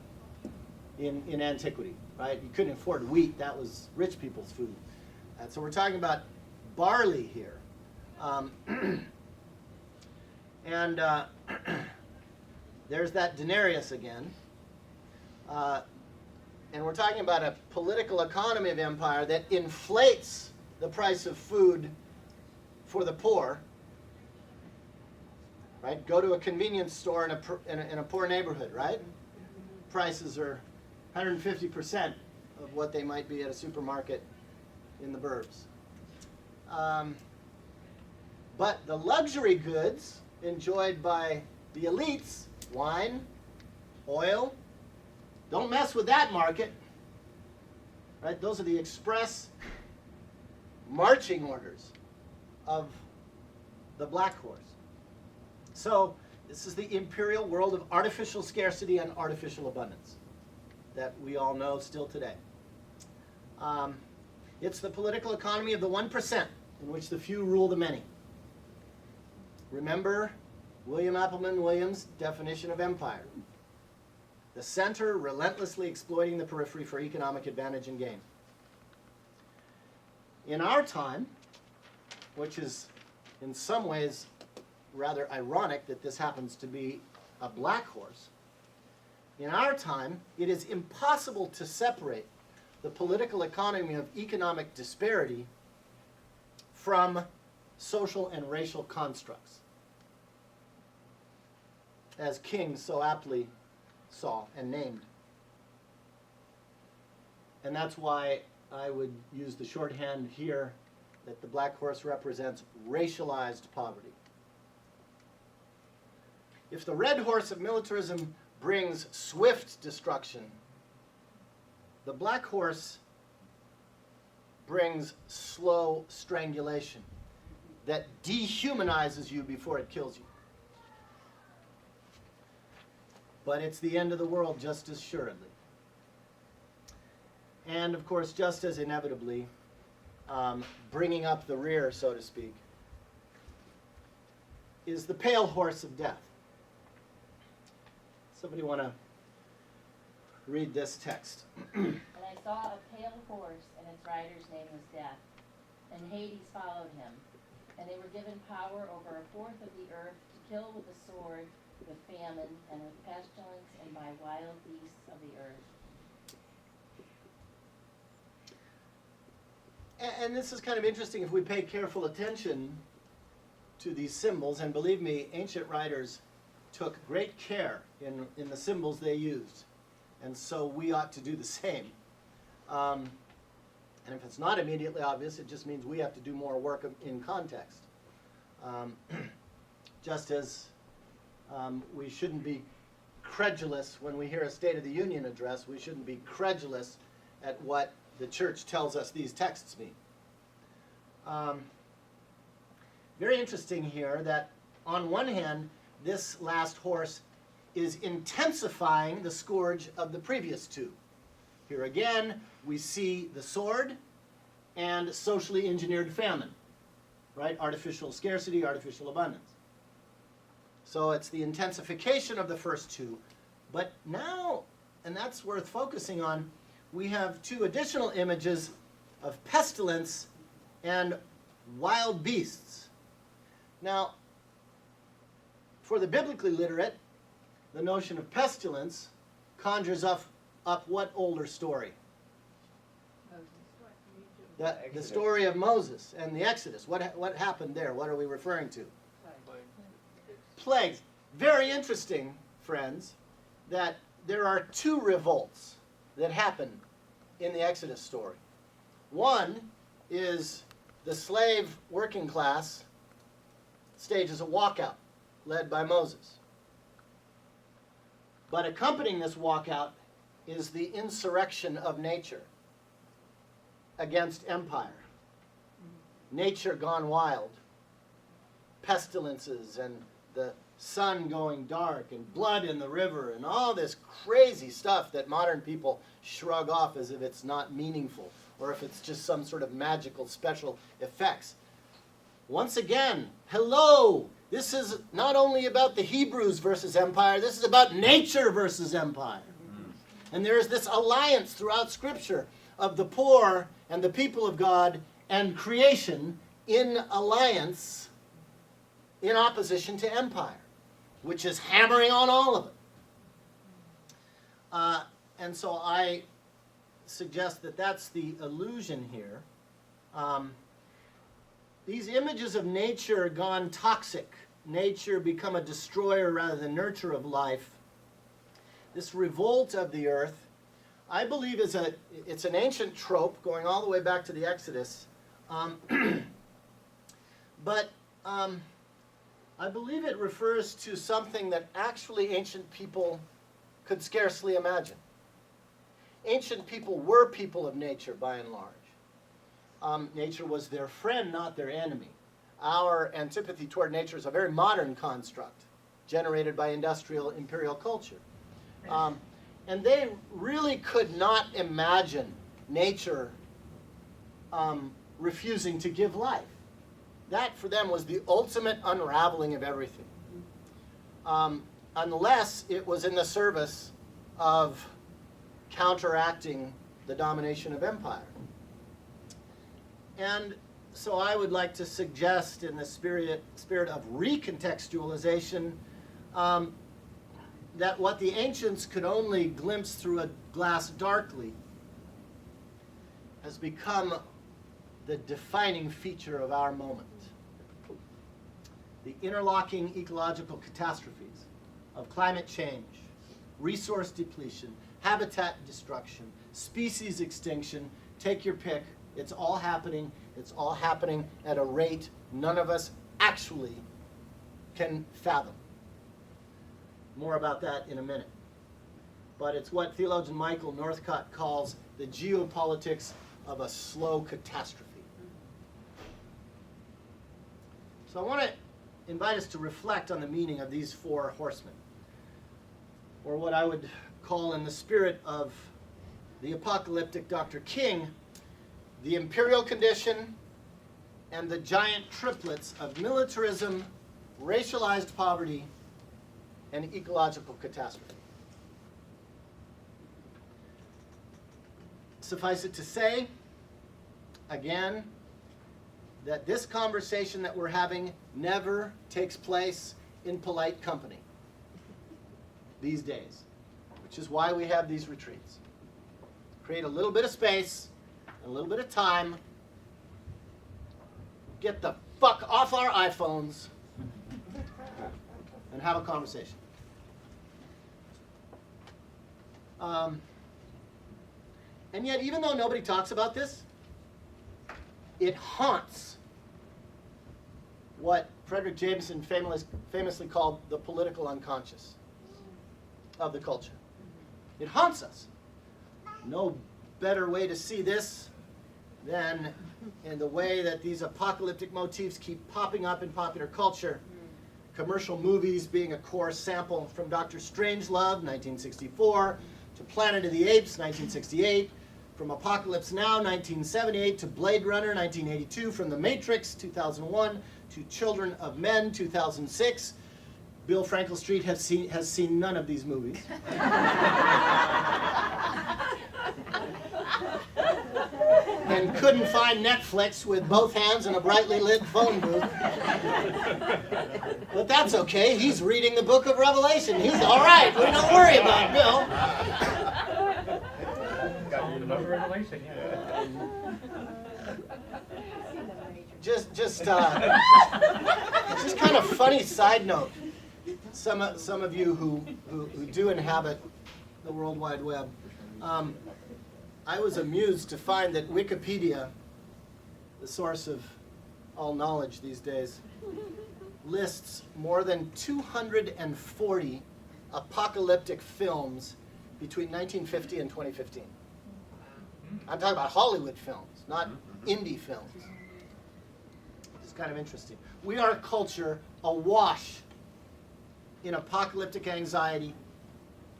Speaker 2: in antiquity, right? You couldn't afford wheat. That was rich people's food. So we're talking about barley here. And there's that denarius again. And we're talking about a political economy of empire that inflates the price of food for the poor. Right? Go to a convenience store in a poor neighborhood, right? Prices are 150% of what they might be at a supermarket in the burbs. But the luxury goods enjoyed by the elites, wine, oil, don't mess with that market. Right? Those are the express marching orders of the black horse. So this is the imperial world of artificial scarcity and artificial abundance that we all know still today. It's the political economy of the 1%, in which the few rule the many. Remember William Appleman Williams' definition of empire. The center relentlessly exploiting the periphery for economic advantage and gain. In our time, which is in some ways rather ironic that this happens to be a black horse, in our time, it is impossible to separate the political economy of economic disparity from social and racial constructs, as King so aptly saw and named. And that's why I would use the shorthand here that the black horse represents racialized poverty. If the red horse of militarism brings swift destruction, the black horse brings slow strangulation that dehumanizes you before it kills you. But it's the end of the world just as assuredly. And of course, just as inevitably, bringing up the rear, so to speak, is the pale horse of death. Somebody want to read this text?
Speaker 9: And I saw a pale horse, and its rider's name was Death. And Hades followed him. And they were given power over a fourth of the earth to kill with the sword, with famine, and with pestilence, and by wild beasts of the earth.
Speaker 2: And this is kind of interesting if we pay careful attention to these symbols. And believe me, ancient writers took great care in the symbols they used. And so we ought to do the same. And if it's not immediately obvious, it just means we have to do more work in context. Just as we shouldn't be credulous when we hear a State of the Union address, we shouldn't be credulous at what the church tells us these texts mean. Very interesting here that on one hand, this last horse is intensifying the scourge of the previous two. Here again, we see the sword and socially engineered famine, right? Artificial scarcity, artificial abundance. So it's the intensification of the first two. But now, and that's worth focusing on, we have two additional images of pestilence and wild beasts. Now, for the biblically literate, the notion of pestilence conjures up what older story? The story of Moses and the Exodus. What happened there? What are we referring to? Plagues. Very interesting, friends, that there are two revolts that happen in the Exodus story. One is the slave working class stages a walkout led by Moses. But accompanying this walkout is the insurrection of nature against empire. Nature gone wild. Pestilences and the sun going dark and blood in the river and all this crazy stuff that modern people shrug off as if it's not meaningful or if it's just some sort of magical special effects. Once again, hello! This is not only about the Hebrews versus empire, this is about nature versus empire. And there is this alliance throughout Scripture of the poor and the people of God and creation in alliance in opposition to empire, which is hammering on all of it. And so I suggest that that's the illusion here. These images of nature gone toxic, nature become a destroyer rather than nurturer of life, this revolt of the earth, I believe it's an ancient trope going all the way back to the Exodus. But I believe it refers to something that actually ancient people could scarcely imagine. Ancient people were people of nature by and large. Nature was their friend, not their enemy. Our antipathy toward nature is a very modern construct generated by industrial imperial culture. And they really could not imagine nature refusing to give life. That for them was the ultimate unraveling of everything. Unless it was in the service of counteracting the domination of empire. And so I would like to suggest in the spirit of recontextualization that what the ancients could only glimpse through a glass darkly has become the defining feature of our moment. The interlocking ecological catastrophes of climate change, resource depletion, habitat destruction, species extinction, take your pick, it's all happening. It's all happening at a rate none of us actually can fathom. More about that in a minute. But it's what theologian Michael Northcott calls the geopolitics of a slow catastrophe. So I want to invite us to reflect on the meaning of these four horsemen, or what I would call in the spirit of the apocalyptic Dr. King, the imperial condition and the giant triplets of militarism, racialized poverty, and ecological catastrophe. Suffice it to say, again, that this conversation that we're having never takes place in polite company these days, which is why we have these retreats. Create a little bit of space, a little bit of time, get the fuck off our iPhones, and have a conversation. And yet, even though nobody talks about this, it haunts what Frederick Jameson famously called the political unconscious of the culture. It haunts us. No better way to see this than in the way that these apocalyptic motifs keep popping up in popular culture. Commercial movies being a core sample from Dr. Strangelove, 1964, to Planet of the Apes, 1968. From Apocalypse Now, 1978, to Blade Runner, 1982. From The Matrix, 2001, to Children of Men, 2006. Bill Frankel-Street has seen none of these movies. And couldn't find Netflix with both hands in a brightly lit phone booth. But that's okay. He's reading the book of Revelation. He's all right. We don't worry about Bill.
Speaker 7: Got the book of Revelation, yeah.
Speaker 2: Just kind of funny side note. Some of you who do inhabit the World Wide Web, I was amused to find that Wikipedia, the source of all knowledge these days, lists more than 240 apocalyptic films between 1950 and 2015. I'm talking about Hollywood films, not indie films. It's kind of interesting. We are a culture awash in apocalyptic anxiety,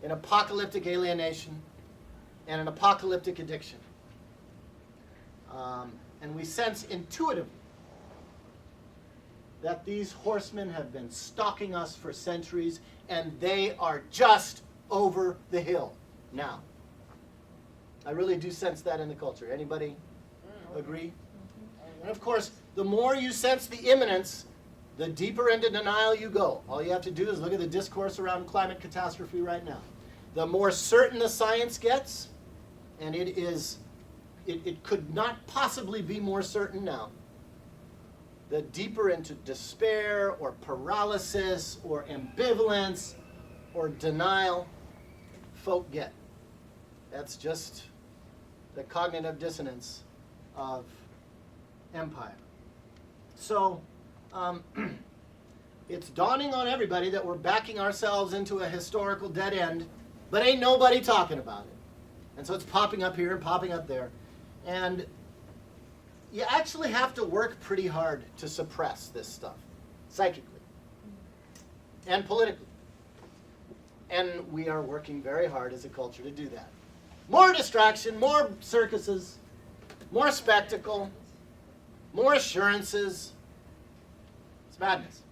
Speaker 2: in apocalyptic alienation, and an apocalyptic addiction. And we sense intuitively that these horsemen have been stalking us for centuries, and they are just over the hill now. I really do sense that in the culture. Anybody agree? And of course, the more you sense the imminence, the deeper into denial you go. All you have to do is look at the discourse around climate catastrophe right now. The more certain the science gets, and it could not possibly be more certain now, the deeper into despair or paralysis or ambivalence or denial folk get. That's just the cognitive dissonance of empire. So it's dawning on everybody that we're backing ourselves into a historical dead end, but ain't nobody talking about it. And so it's popping up here and popping up there. And you actually have to work pretty hard to suppress this stuff, psychically and politically. And we are working very hard as a culture to do that. More distraction, more circuses, more spectacle, more assurances. It's madness.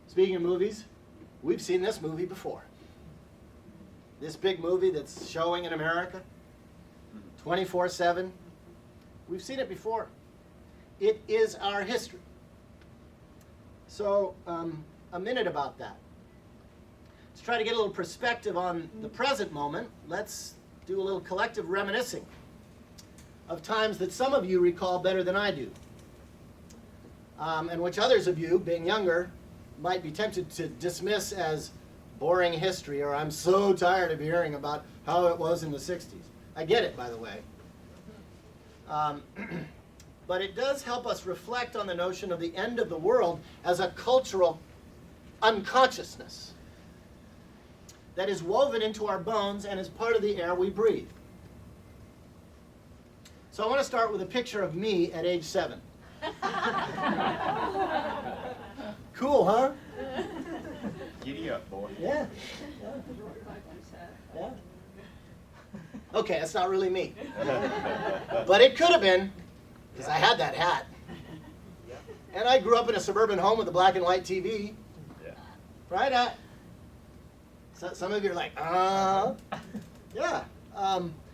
Speaker 2: Speaking of movies, we've seen this movie before. This big movie that's showing in America, 24/7. We've seen it before. It is our history. So, a minute about that. Let's try to get a little perspective on the present moment. Let's do a little collective reminiscing of times that some of you recall better than I do. And which others of you, being younger, might be tempted to dismiss as boring history, or I'm so tired of hearing about how it was in the 60s. I get it, by the way. But it does help us reflect on the notion of the end of the world as a cultural unconsciousness that is woven into our bones and is part of the air we breathe. So I want to start with a picture of me at age 7. Cool, huh?
Speaker 3: Giddy up, boy.
Speaker 2: Yeah. Yeah. Okay, that's not really me. But it could have been, because I had that hat. And I grew up in a suburban home with a black and white TV.
Speaker 8: Yeah.
Speaker 2: Right? So some of you are like, yeah.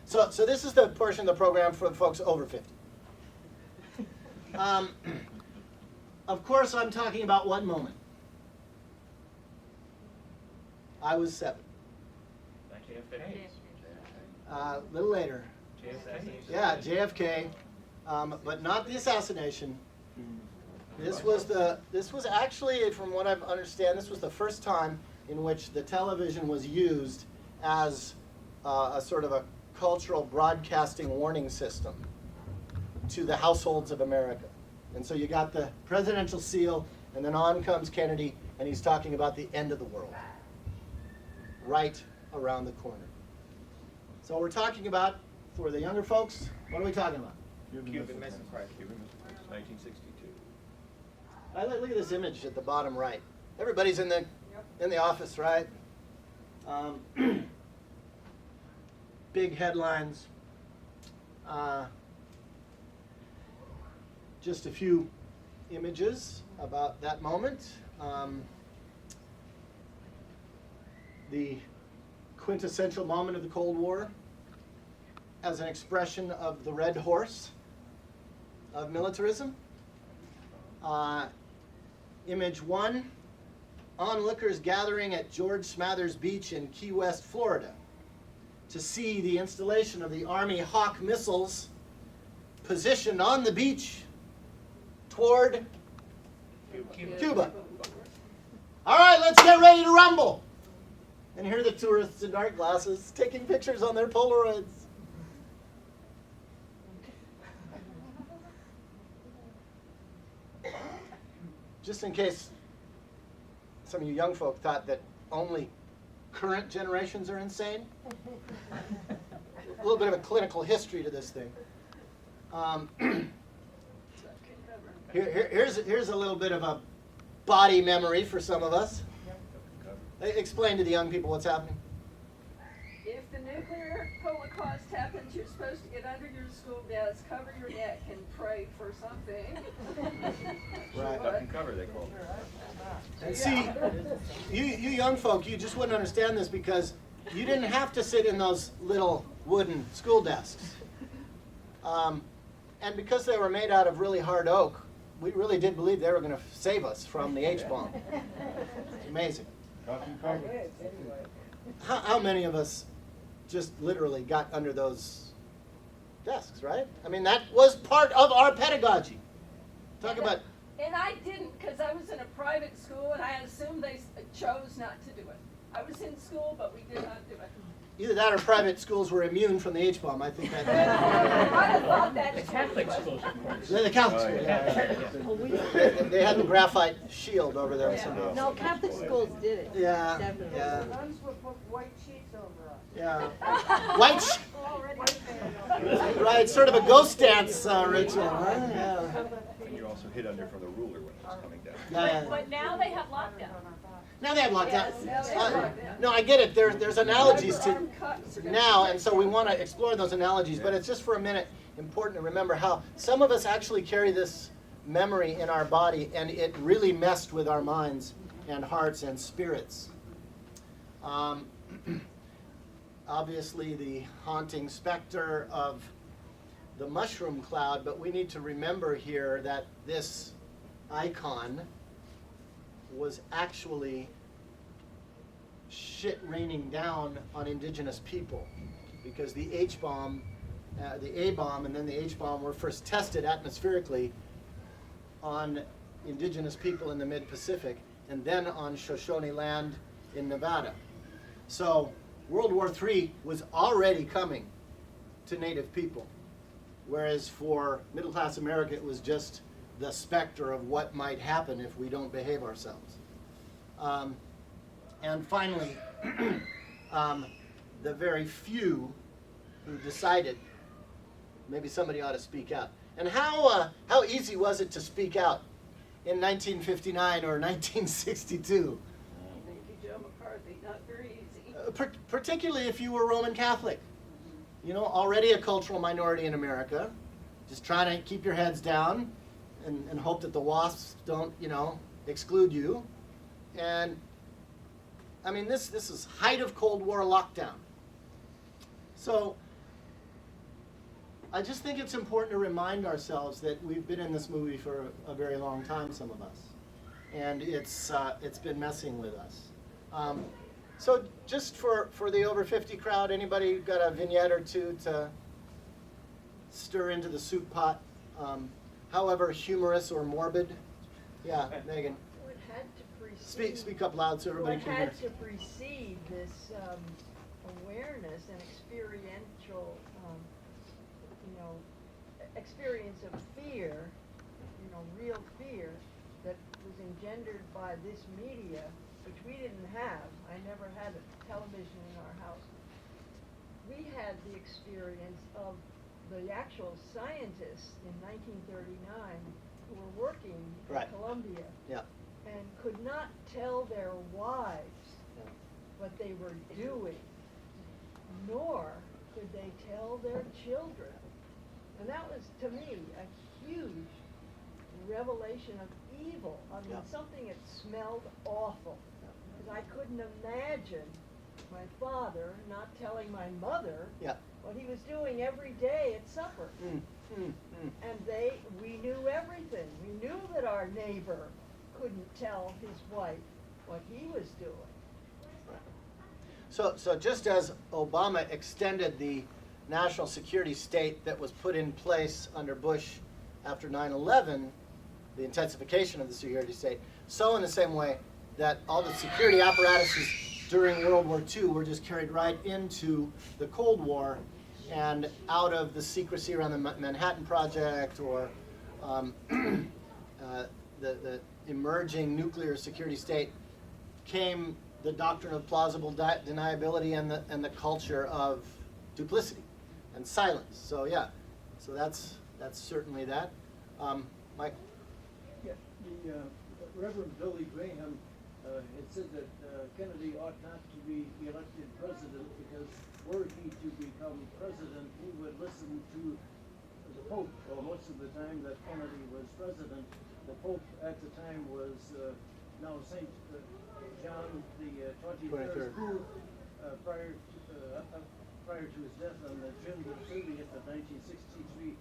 Speaker 2: So this is the portion of the program for folks over 50. Of course, I'm talking about what moment? I was 7. A little later.
Speaker 7: JFK.
Speaker 2: Yeah, JFK, but not the assassination. This was actually, from what I understand, this was the first time in which the television was used as a sort of a cultural broadcasting warning system to the households of America. And so you got the presidential seal, and then on comes Kennedy, and he's talking about the end of the world, right around the corner. So we're talking about, for the younger folks, what are we talking about?
Speaker 8: Cuban Missile Crisis. 1962.
Speaker 2: Look at this image at the bottom right. Everybody's in the office, right? big headlines. Just a few images about that moment. The quintessential moment of the Cold War as an expression of the red horse of militarism. Image 1, onlookers gathering at George Smathers Beach in Key West, Florida, to see the installation of the Army Hawk missiles positioned on the beach toward Cuba. All right, let's get ready to rumble. And here are the tourists in dark glasses taking pictures on their Polaroids. Just in case some of you young folk thought that only current generations are insane, a little bit of a clinical history to this thing. Here's a little bit of a body memory for some of us. Explain to the young people what's happening.
Speaker 4: If the nuclear holocaust happens, you're supposed to get under your school desk, cover your neck, and pray for something.
Speaker 2: Right.
Speaker 8: Duck and cover, they call it.
Speaker 2: And see, you young folk, you just wouldn't understand this because you didn't have to sit in those little wooden school desks. And because they were made out of really hard oak, we really did believe they were going to save us from the H-bomb. It's amazing.
Speaker 8: Duck and cover.
Speaker 2: How many of us just literally got under those desks, right? I mean, that was part of our pedagogy. Talk about...
Speaker 4: And I didn't, because I was in a private school, and I assumed they chose not to do it. I was in school, but we did not do it.
Speaker 2: Either that or private schools were immune from the H-bomb. I think that...
Speaker 4: I thought that
Speaker 7: The Catholic schools, of course.
Speaker 2: The Catholic schools, yeah. They had the graphite shield over there somehow.
Speaker 10: No, Catholic schools did it.
Speaker 2: Yeah,
Speaker 10: Definitely.
Speaker 2: yeah,
Speaker 4: Nuns would put white sheets over us.
Speaker 2: yeah. Right, sort of a ghost dance ritual, huh? Yeah.
Speaker 8: And you also hid under from the ruler when it was coming down.
Speaker 2: Yeah.
Speaker 5: But now they have lockdown.
Speaker 2: Now they have lockdown.
Speaker 4: Yes, now they have lockdown.
Speaker 2: No, I get it. There's analogies to now, and so we want to explore those analogies. But it's just for a minute important to remember how some of us actually carry this memory in our body, and it really messed with our minds and hearts and spirits. Obviously, the haunting specter of the mushroom cloud, but we need to remember here that this icon was actually shit raining down on indigenous people, because the H-bomb, the A-bomb and then the H-bomb were first tested atmospherically on indigenous people in the mid-Pacific and then on Shoshone land in Nevada. So World War III was already coming to Native people, whereas for middle-class America it was just the specter of what might happen if we don't behave ourselves. And finally, the very few who decided maybe somebody ought to speak out. And how easy was it to speak out in 1959 or 1962?
Speaker 4: Thank you, Joe McCarthy. Not very easy.
Speaker 2: Particularly if you were Roman Catholic. You know, already a cultural minority in America, just trying to keep your heads down and hope that the wasps don't, you know, exclude you. And I mean, this is height of Cold War lockdown. So I just think it's important to remind ourselves that we've been in this movie for a very long time, some of us, and it's been messing with us. So just for the over 50 crowd, anybody got a vignette or two to stir into the soup pot, however humorous or morbid? Yeah, Megan.
Speaker 10: What had to precede,
Speaker 2: Speak up loud so everybody
Speaker 10: what
Speaker 2: can hear.
Speaker 10: had to precede this awareness and experiential, experience of fear, real fear that was engendered by this media, which we didn't have. I never had a television in our house. We had the experience of the actual scientists in 1939 who were working
Speaker 2: Right.
Speaker 10: at Columbia
Speaker 2: Yeah.
Speaker 10: and could not tell their wives
Speaker 2: Yeah.
Speaker 10: what they were doing, nor could they tell their children? And that was, to me, a huge revelation of evil. I mean,
Speaker 2: Yeah.
Speaker 10: something that smelled awful. Because I couldn't imagine my father not telling my mother
Speaker 2: Yeah.
Speaker 10: what he was doing every day at supper. And we knew everything. We knew that our neighbor couldn't tell his wife what he was doing.
Speaker 2: So just as Obama extended the national security state that was put in place under Bush after 9/11, the intensification of the security state, so in the same way that all the security apparatuses during World War II were just carried right into the Cold War and out of the secrecy around the Manhattan Project or the emerging nuclear security state came the doctrine of plausible deniability and the culture of duplicity and silence. So yeah, so that's certainly that. Mike?
Speaker 11: Yeah, the Reverend Billy Graham had said that Kennedy ought not to be elected president because were he to become president, he would listen to the Pope. Well, most of the time that Kennedy was president, the Pope at the time was now Saint John the 23rd, who prior to his death on June the 30th of 1963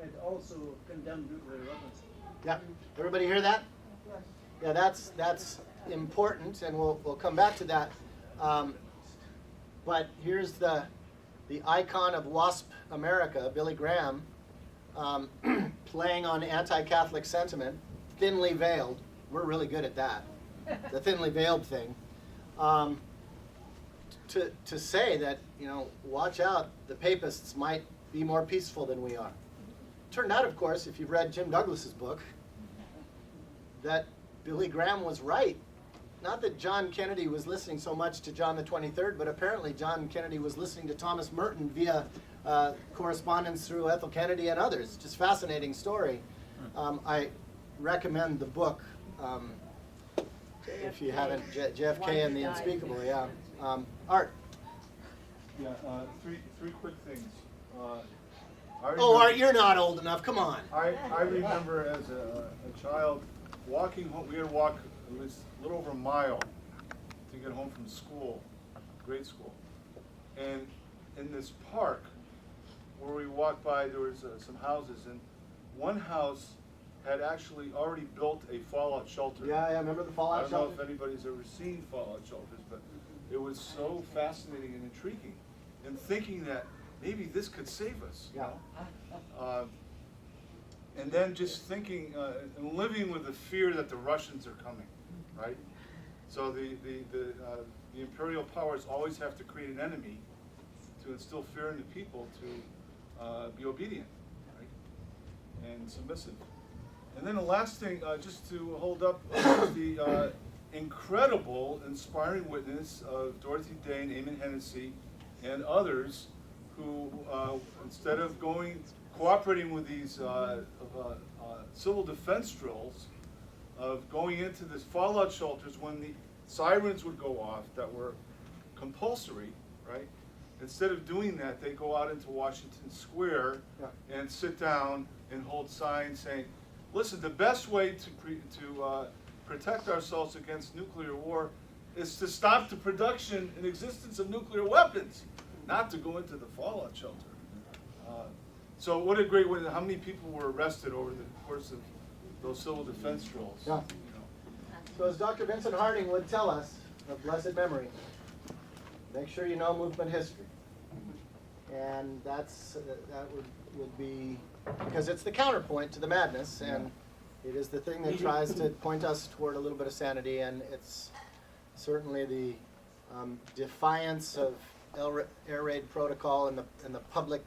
Speaker 11: had also condemned nuclear weapons.
Speaker 2: Yeah, everybody hear that? Yeah, that's important, and we'll come back to that. But here's the icon of WASP America, Billy Graham, playing on anti-Catholic sentiment, thinly veiled. We're really good at that, the thinly veiled thing. To say that, watch out, the papists might be more peaceful than we are. Turned out, of course, if you've read Jim Douglas's book, that Billy Graham was right. Not that John Kennedy was listening so much to John the 23rd, but apparently John Kennedy was listening to Thomas Merton via correspondence through Ethel Kennedy and others. Just fascinating story. I recommend the book, if you haven't, JFK and the Unspeakable, yeah. Art.
Speaker 12: Yeah, three quick things.
Speaker 2: Oh, Art, you're not old enough, come on.
Speaker 12: I remember as a child walking home, we had to walk, it was a little over a mile to get home from school, grade school. And in this park where we walked by, there was some houses, and one house had actually already built a fallout shelter.
Speaker 2: Yeah, I remember the fallout shelter.
Speaker 12: I don't know if anybody's ever seen fallout shelters, but it was so fascinating and intriguing, and thinking that maybe this could save us.
Speaker 2: Yeah.
Speaker 12: And then just thinking and living with the fear that the Russians are coming, right? So the imperial powers always have to create an enemy to instill fear in the people to be obedient, right, and submissive. And then the last thing, just to hold up, is the incredible, inspiring witness of Dorothy Day and Eamon Hennessy and others who, instead of cooperating with these civil defense drills, of going into these fallout shelters when the sirens would go off that were compulsory, right? Instead of doing that, they go out into Washington Square and sit down and hold signs saying, listen, the best way to protect ourselves against nuclear war is to stop the production and existence of nuclear weapons, not to go into the fallout shelter. So what a great way, how many people were arrested over the course of those civil defense drills?
Speaker 2: Yeah. So as Dr. Vincent Harding would tell us, of blessed memory, make sure you know movement history. And that would be, because it's the counterpoint to the madness, and it is the thing that tries to point us toward a little bit of sanity, and it's certainly the defiance of air raid protocol and the public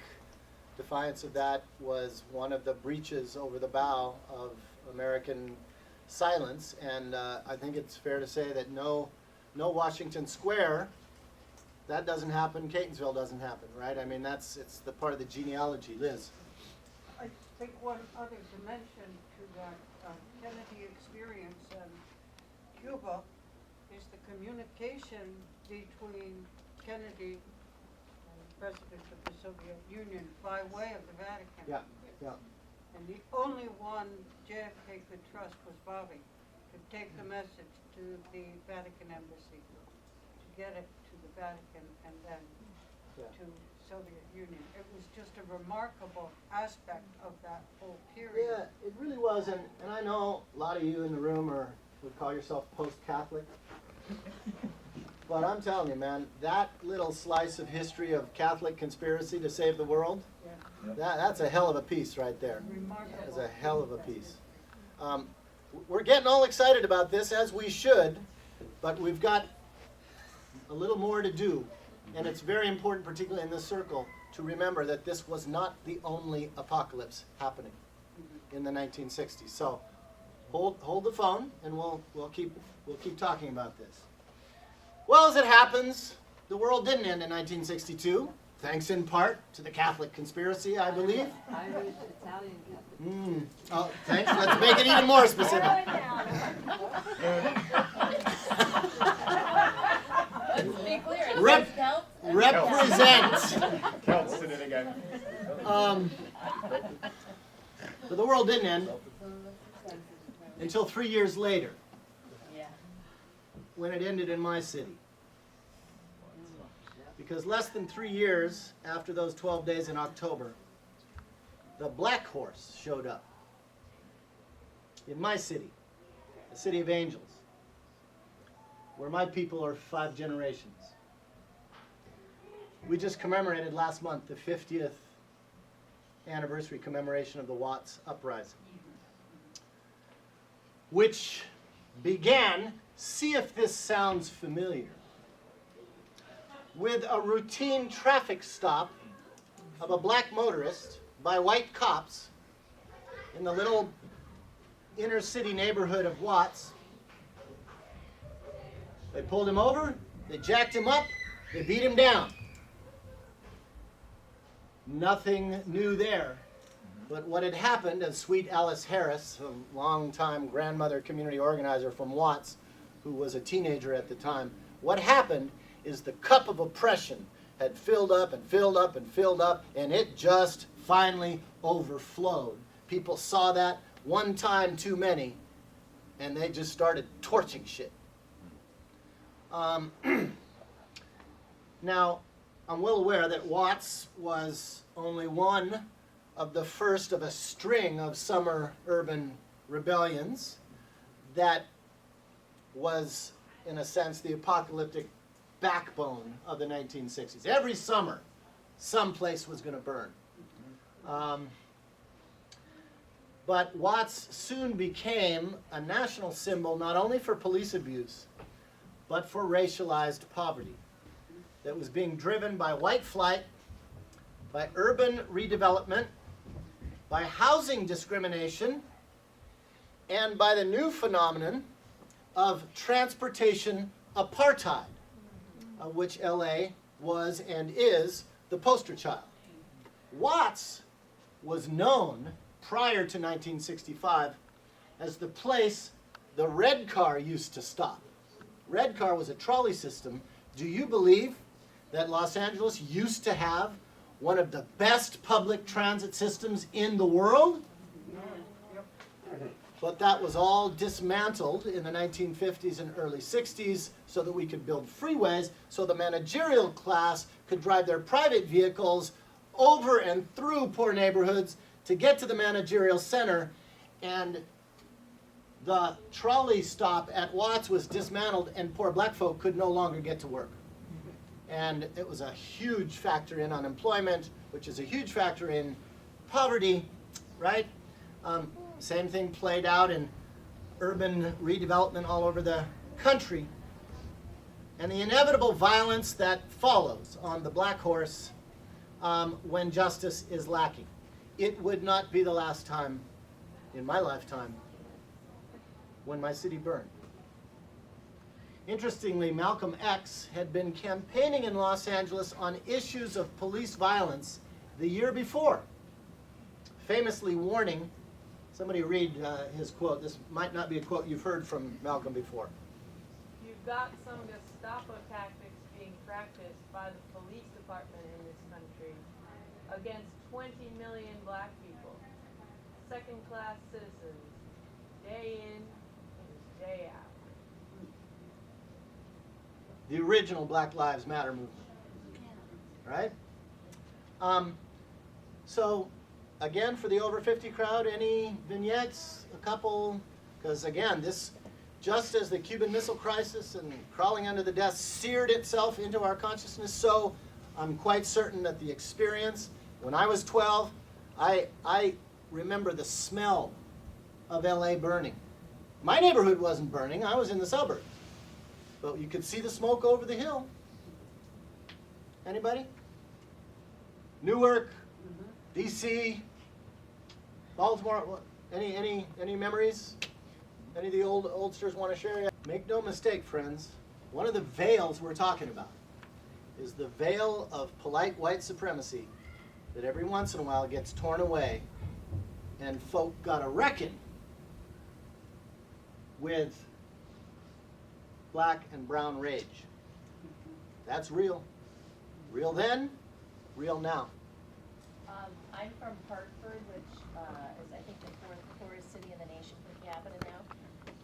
Speaker 2: defiance of that was one of the breaches over the bow of American silence, and I think it's fair to say that no Washington Square, that doesn't happen, Catonsville doesn't happen, right? I mean, it's the part of the genealogy. Liz?
Speaker 1: I think one other dimension to that Kennedy experience in Cuba is the communication between Kennedy and president of the Soviet Union by way of the Vatican.
Speaker 2: Yeah, yeah.
Speaker 1: And the only one JFK could trust was Bobby to take the message to the Vatican embassy, to get it to the Vatican and then
Speaker 2: Yeah.
Speaker 1: to Soviet Union. It was just a remarkable aspect of that whole period.
Speaker 2: Yeah, it really was, and I know a lot of you in the room would call yourself post-Catholic. But I'm telling you, man, that little slice of history of Catholic conspiracy to save the world, that's a hell of a piece right there.
Speaker 1: Remarkable.
Speaker 2: That's a hell of a piece. We're getting all excited about this, as we should, but we've got a little more to do. And it's very important, particularly in this circle, to remember that this was not the only apocalypse happening in the 1960s. So hold the phone, and we'll keep talking about this. Well, as it happens, the world didn't end in 1962, thanks in part to the Catholic conspiracy, I believe.
Speaker 10: Irish, Italian,
Speaker 2: Oh, thanks. Let's make it even more specific.
Speaker 9: Let's be clear, it
Speaker 2: Rep-
Speaker 9: says Celts and
Speaker 2: represent.
Speaker 3: Celts did it again.
Speaker 2: But the world didn't end until 3 years later,
Speaker 9: Yeah.
Speaker 2: when it ended in my city. Because less than 3 years after those 12 days in October, the Black Horse showed up in my city, the city of Angels, where my people are 5 generations. We just commemorated last month the 50th anniversary commemoration of the Watts Uprising, which began, see if this sounds familiar, with a routine traffic stop of a black motorist by white cops in the little inner city neighborhood of Watts. They pulled him over, they jacked him up, they beat him down. Nothing new there. But what had happened, as sweet Alice Harris, a longtime grandmother community organizer from Watts, who was a teenager at the time, what happened is the cup of oppression had filled up and filled up and filled up, and it just finally overflowed. People saw that one time too many, and they just started torching shit. Now, I'm well aware that Watts was only one of the first of a string of summer urban rebellions that was, in a sense, the apocalyptic backbone of the 1960s. Every summer, some place was going to burn. But Watts soon became a national symbol not only for police abuse, but for racialized poverty that was being driven by white flight, by urban redevelopment, by housing discrimination, and by the new phenomenon of transportation apartheid, of which LA was and is the poster child. Watts was known prior to 1965 as the place the red car used to stop. Red car was a trolley system. Do you believe that Los Angeles used to have one of the best public transit systems in the world? But that was all dismantled in the 1950s and early 60s so that we could build freeways so the managerial class could drive their private vehicles over and through poor neighborhoods to get to the managerial center. And the trolley stop at Watts was dismantled and poor black folk could no longer get to work. And it was a huge factor in unemployment, which is a huge factor in poverty, right? Same thing played out in urban redevelopment all over the country. And the inevitable violence that follows on the Black Horse when justice is lacking. It would not be the last time in my lifetime when my city burned. Interestingly, Malcolm X had been campaigning in Los Angeles on issues of police violence the year before, famously warning. Somebody read his quote. This might not be a quote you've heard from Malcolm before.
Speaker 13: You've got some Gestapo tactics being practiced by the police department in this against 20 million black people, second-class citizens, day in and day out.
Speaker 2: The original Black Lives Matter movement, right? So, again, for the over 50 crowd, any vignettes, a couple, because again, this, just as the Cuban Missile Crisis and crawling under the desk seared itself into our consciousness, so I'm quite certain that the experience, when I was 12, I remember the smell of LA burning. My neighborhood wasn't burning, I was in the suburbs. But you could see the smoke over the hill. Anybody? Newark, DC, Baltimore, any memories? Any of the oldsters want to share? Make no mistake, friends, one of the veils we're talking about is the veil of polite white supremacy that every once in a while gets torn away and folk gotta reckon with black and brown rage. That's real. Real then, real now.
Speaker 9: I'm from Hartford, which is I think the fourth poorest city in the nation per capita now.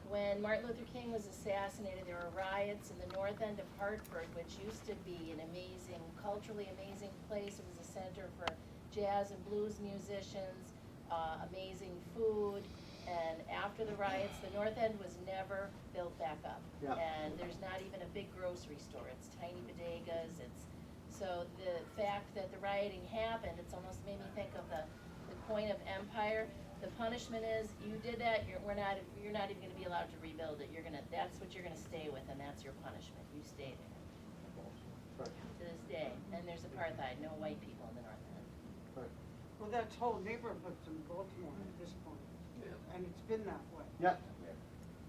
Speaker 9: When Martin Luther King was assassinated, there were riots in the north end of Hartford, which used to be an amazing, culturally amazing place. It was a center for jazz and blues musicians, amazing food. And after the riots, the north end was never built back up.
Speaker 2: Yeah.
Speaker 9: And there's not even a big grocery store. It's tiny bodegas. So the fact that the rioting happened, it's almost made me think of the point of empire. The punishment is you did that. You're not even going to be allowed to rebuild it. That's what you're going to stay with, and that's your punishment. You stay there.
Speaker 2: Right.
Speaker 9: To this day, and there's apartheid. No white people in the north end.
Speaker 2: Right.
Speaker 1: Well, that's whole neighborhoods in Baltimore at this point. And it's been that way.
Speaker 2: Yeah.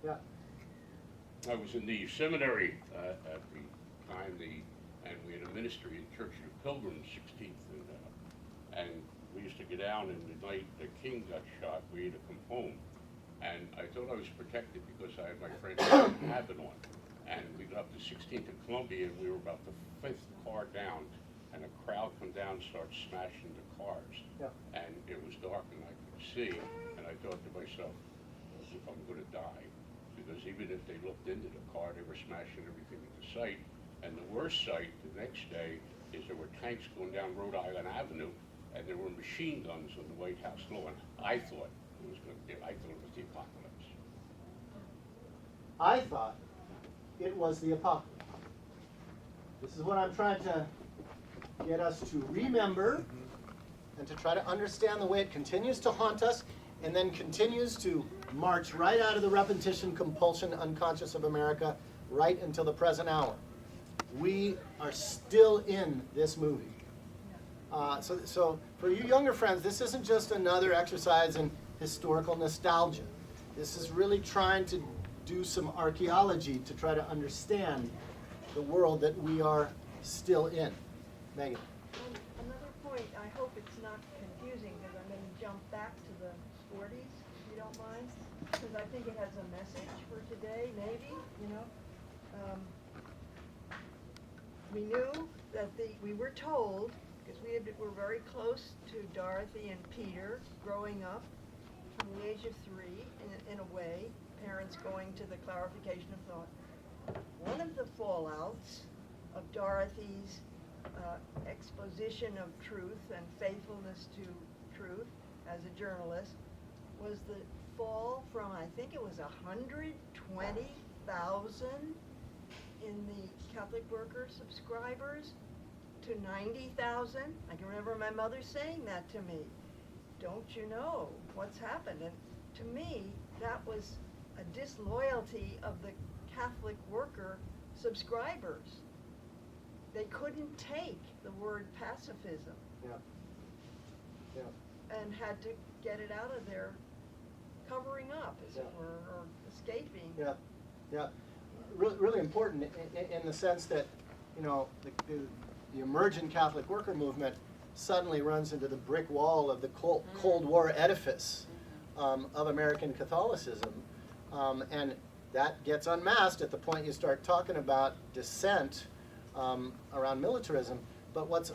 Speaker 2: Yeah.
Speaker 14: I was in the seminary at the time, and we had a ministry in Church of the Pilgrims, 16th, and we used to go down, and the night the king got shot, we had to come home. And I thought I was protected because I had my friend's cabin on. And we got up to 16th and Columbia, and we were about the 5th car down, and a crowd come down and started smashing the cars.
Speaker 2: Yeah.
Speaker 14: And it was dark, and I could see, and I thought to myself, I'm going to die. Because even if they looked into the car, they were smashing everything into sight. And the worst sight the next day is there were tanks going down Rhode Island Avenue, and there were machine guns on the White House lawn. I thought it was the apocalypse.
Speaker 2: I thought it was the apocalypse. This is what I'm trying to get us to remember and to try to understand the way it continues to haunt us and then continues to march right out of the repetition, compulsion, unconscious of America right until the present hour. We are still in this movie. So for you younger friends, this isn't just another exercise in historical nostalgia. This is really trying to do some archaeology to try to understand the world that we are still in. Megan.
Speaker 10: Another point, I hope it's not confusing, because I'm going to jump back to the 40s, if you don't mind, because I think it has a message for today, maybe, you know. We knew that we were told, because we're very close to Dorothy and Peter growing up from the age of 3, in a way, parents going to the clarification of thought. One of the fallouts of Dorothy's exposition of truth and faithfulness to truth as a journalist was the fall from, I think it was 120,000 in the Catholic Worker subscribers to 90,000. I can remember my mother saying that to me. Don't you know what's happened? And to me, that was a disloyalty of the Catholic Worker subscribers. They couldn't take the word pacifism.
Speaker 2: Yeah. Yeah.
Speaker 10: And had to get it out of their covering up, as it were, or escaping.
Speaker 2: Yeah. Yeah. Really important in the sense that, you know, the emergent Catholic worker movement suddenly runs into the brick wall of the Cold War edifice of American Catholicism. And that gets unmasked at the point you start talking about dissent around militarism. But what's,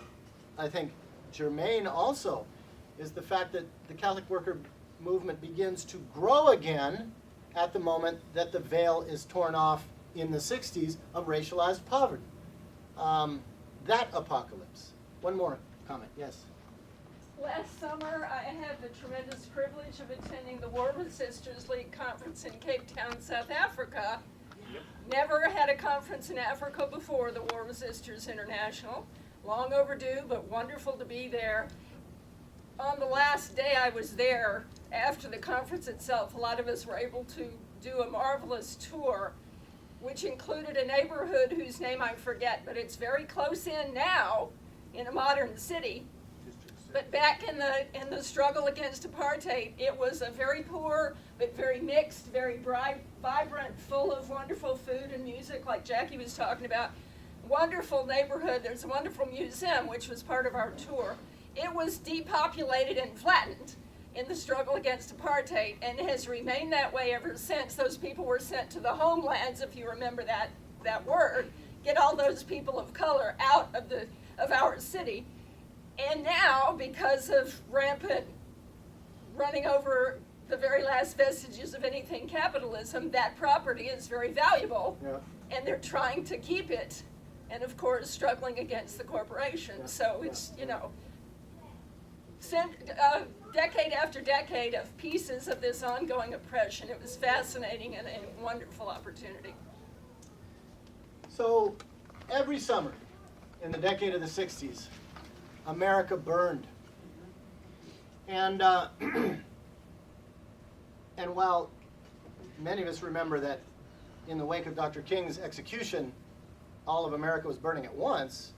Speaker 2: I think, germane also is the fact that the Catholic worker movement begins to grow again at the moment that the veil is torn off in the 60s of racialized poverty. That apocalypse. One more comment, yes.
Speaker 4: Last summer, I had the tremendous privilege of attending the War Resisters League conference in Cape Town, South Africa. Never had a conference in Africa before, the War Resisters International. Long overdue, but wonderful to be there. On the last day I was there, after the conference itself, a lot of us were able to do a marvelous tour, which included a neighborhood whose name I forget, but it's very close in now, in a modern city. But back in the struggle against apartheid, it was a very poor, but very mixed, very bright, vibrant, full of wonderful food and music, like Jackie was talking about. Wonderful neighborhood. There's a wonderful museum, which was part of our tour. It was depopulated and flattened in the struggle against apartheid, and has remained that way ever since. Those people were sent to the homelands, if you remember that word. Get all those people of color out of our city. And now, because of rampant running over the very last vestiges of anything capitalism, that property is very valuable, and they're trying to keep it, and of course struggling against the corporations. So it's, you know, decade after decade of pieces of this ongoing oppression. It was fascinating and a wonderful opportunity.
Speaker 2: So every summer in the decade of the 60s, America burned. And and while many of us remember that in the wake of Dr. King's execution, all of America was burning at once,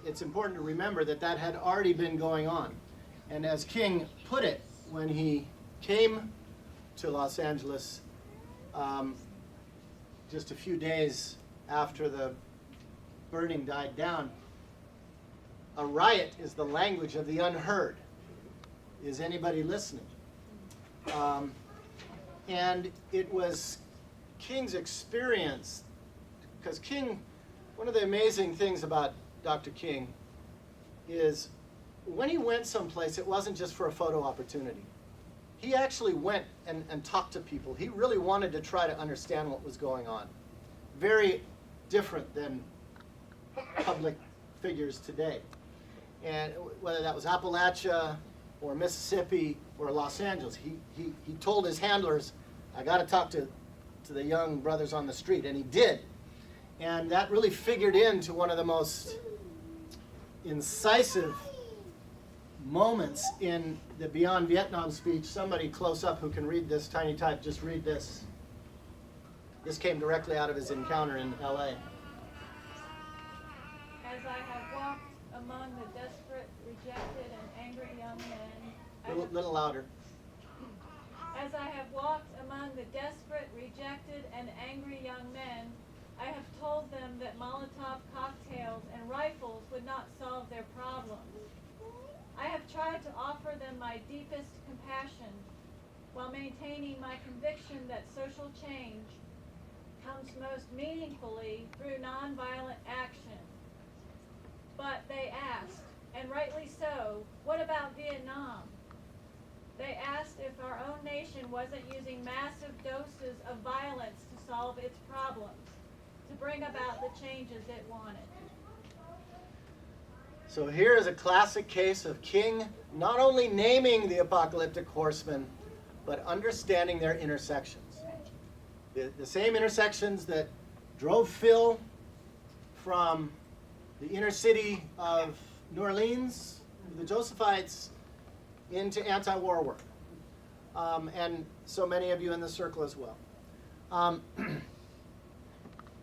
Speaker 2: it's important to remember that that had already been going on. And as King put it when he came to Los Angeles just a few days after the burning died down, a riot is the language of the unheard. Is anybody listening? And it was King's experience, because King, one of the amazing things about Dr. King is when he went someplace, it wasn't just for a photo opportunity. He actually went and talked to people. He really wanted to try to understand what was going on. Very different than public figures today. And whether that was Appalachia or Mississippi or Los Angeles, he told his handlers, I got to talk to the young brothers on the street, and he did. And that really figured into one of the most incisive moments in the Beyond Vietnam speech. Somebody close up who can read this tiny type, just read this. This came directly out of his encounter in LA.
Speaker 5: As I have walked among the desperate, rejected, and angry young men,
Speaker 2: Little louder.
Speaker 5: As I have walked among the desperate, rejected, and angry young men, I have told them that Molotov cocktails and rifles would not solve their problems. I have tried to offer them my deepest compassion while maintaining my conviction that social change comes most meaningfully through nonviolent action. But they asked, and rightly so, what about Vietnam? They asked if our own nation wasn't using massive doses of violence to solve its problems, to bring about the changes it wanted.
Speaker 2: So here is a classic case of King not only naming the apocalyptic horsemen, but understanding their intersections. The same intersections that drove Phil from the inner city of New Orleans, the Josephites, into anti-war work. And so many of you in the circle as well.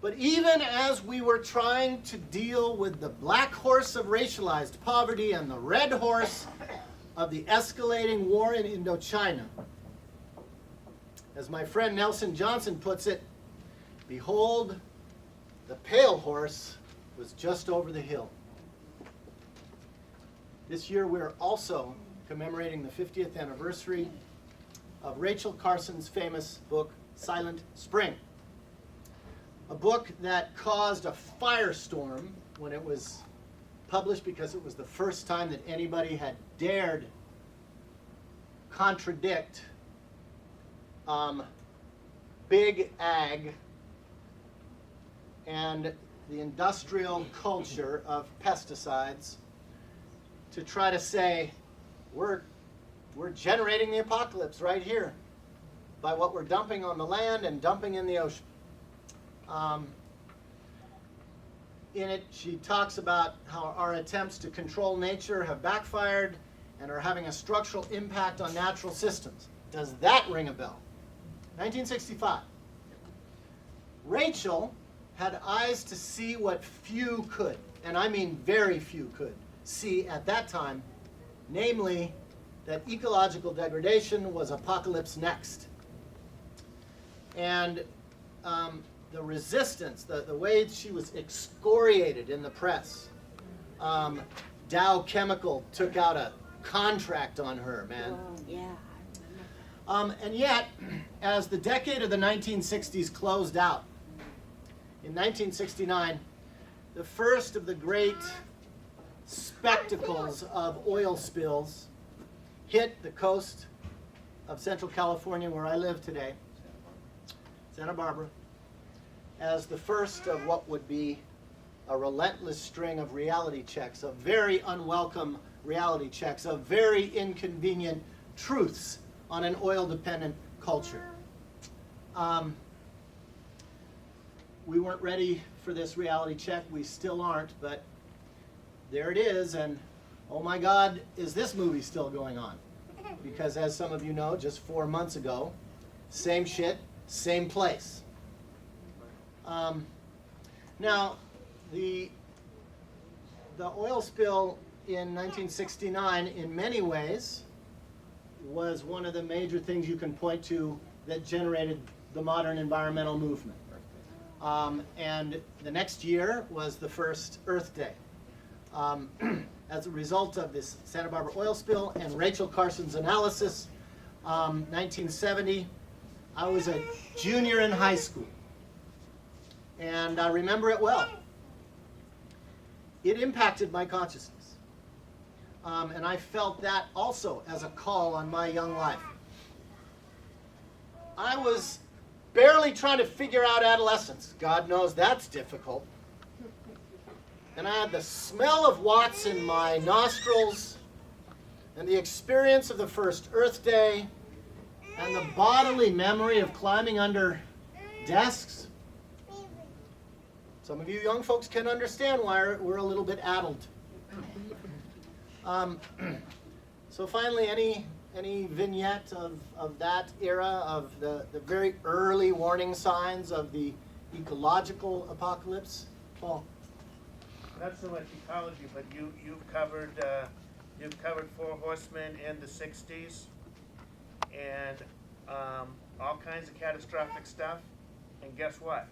Speaker 2: But even as we were trying to deal with the black horse of racialized poverty and the red horse of the escalating war in Indochina, as my friend Nelson Johnson puts it, behold, the pale horse was just over the hill. This year we're also commemorating the 50th anniversary of Rachel Carson's famous book, Silent Spring. A book that caused a firestorm when it was published because it was the first time that anybody had dared contradict big ag and the industrial culture of pesticides to try to say we're generating the apocalypse right here by what we're dumping on the land and dumping in the ocean. In it, she talks about how our attempts to control nature have backfired and are having a structural impact on natural systems. Does that ring a bell? 1965. Rachel had eyes to see what few could, and I mean very few could, see at that time, namely that ecological degradation was apocalypse next. And the resistance, the way she was excoriated in the press. Dow Chemical took out a contract on her, man. And yet, as the decade of the 1960s closed out, in 1969, the first of the great spectacles of oil spills hit the coast of Central California, where I live today, Santa Barbara, as the first of what would be a relentless string of reality checks, of very unwelcome reality checks, of very inconvenient truths on an oil-dependent culture. We weren't ready for this reality check. We still aren't, but there it is, and oh my God, is this movie still going on? Because as some of you know, just 4 months ago, same shit, same place. Now, the oil spill in 1969, in many ways, was one of the major things you can point to that generated the modern environmental movement. And the next year was the first Earth Day. As a result of this Santa Barbara oil spill and Rachel Carson's analysis, 1970, I was a junior in high school. And I remember it well. It impacted my consciousness. And I felt that also as a call on my young life. I was barely trying to figure out adolescence. God knows that's difficult. And I had the smell of Watts in my nostrils, and the experience of the first Earth Day, and the bodily memory of climbing under desks. Some of you young folks can understand why we're a little bit addled. So finally, any vignette of that era, of the very early warning signs of the ecological apocalypse? Paul?
Speaker 6: Not so much ecology, but you've covered Four Horsemen in the '60s, and all kinds of catastrophic stuff. And guess what?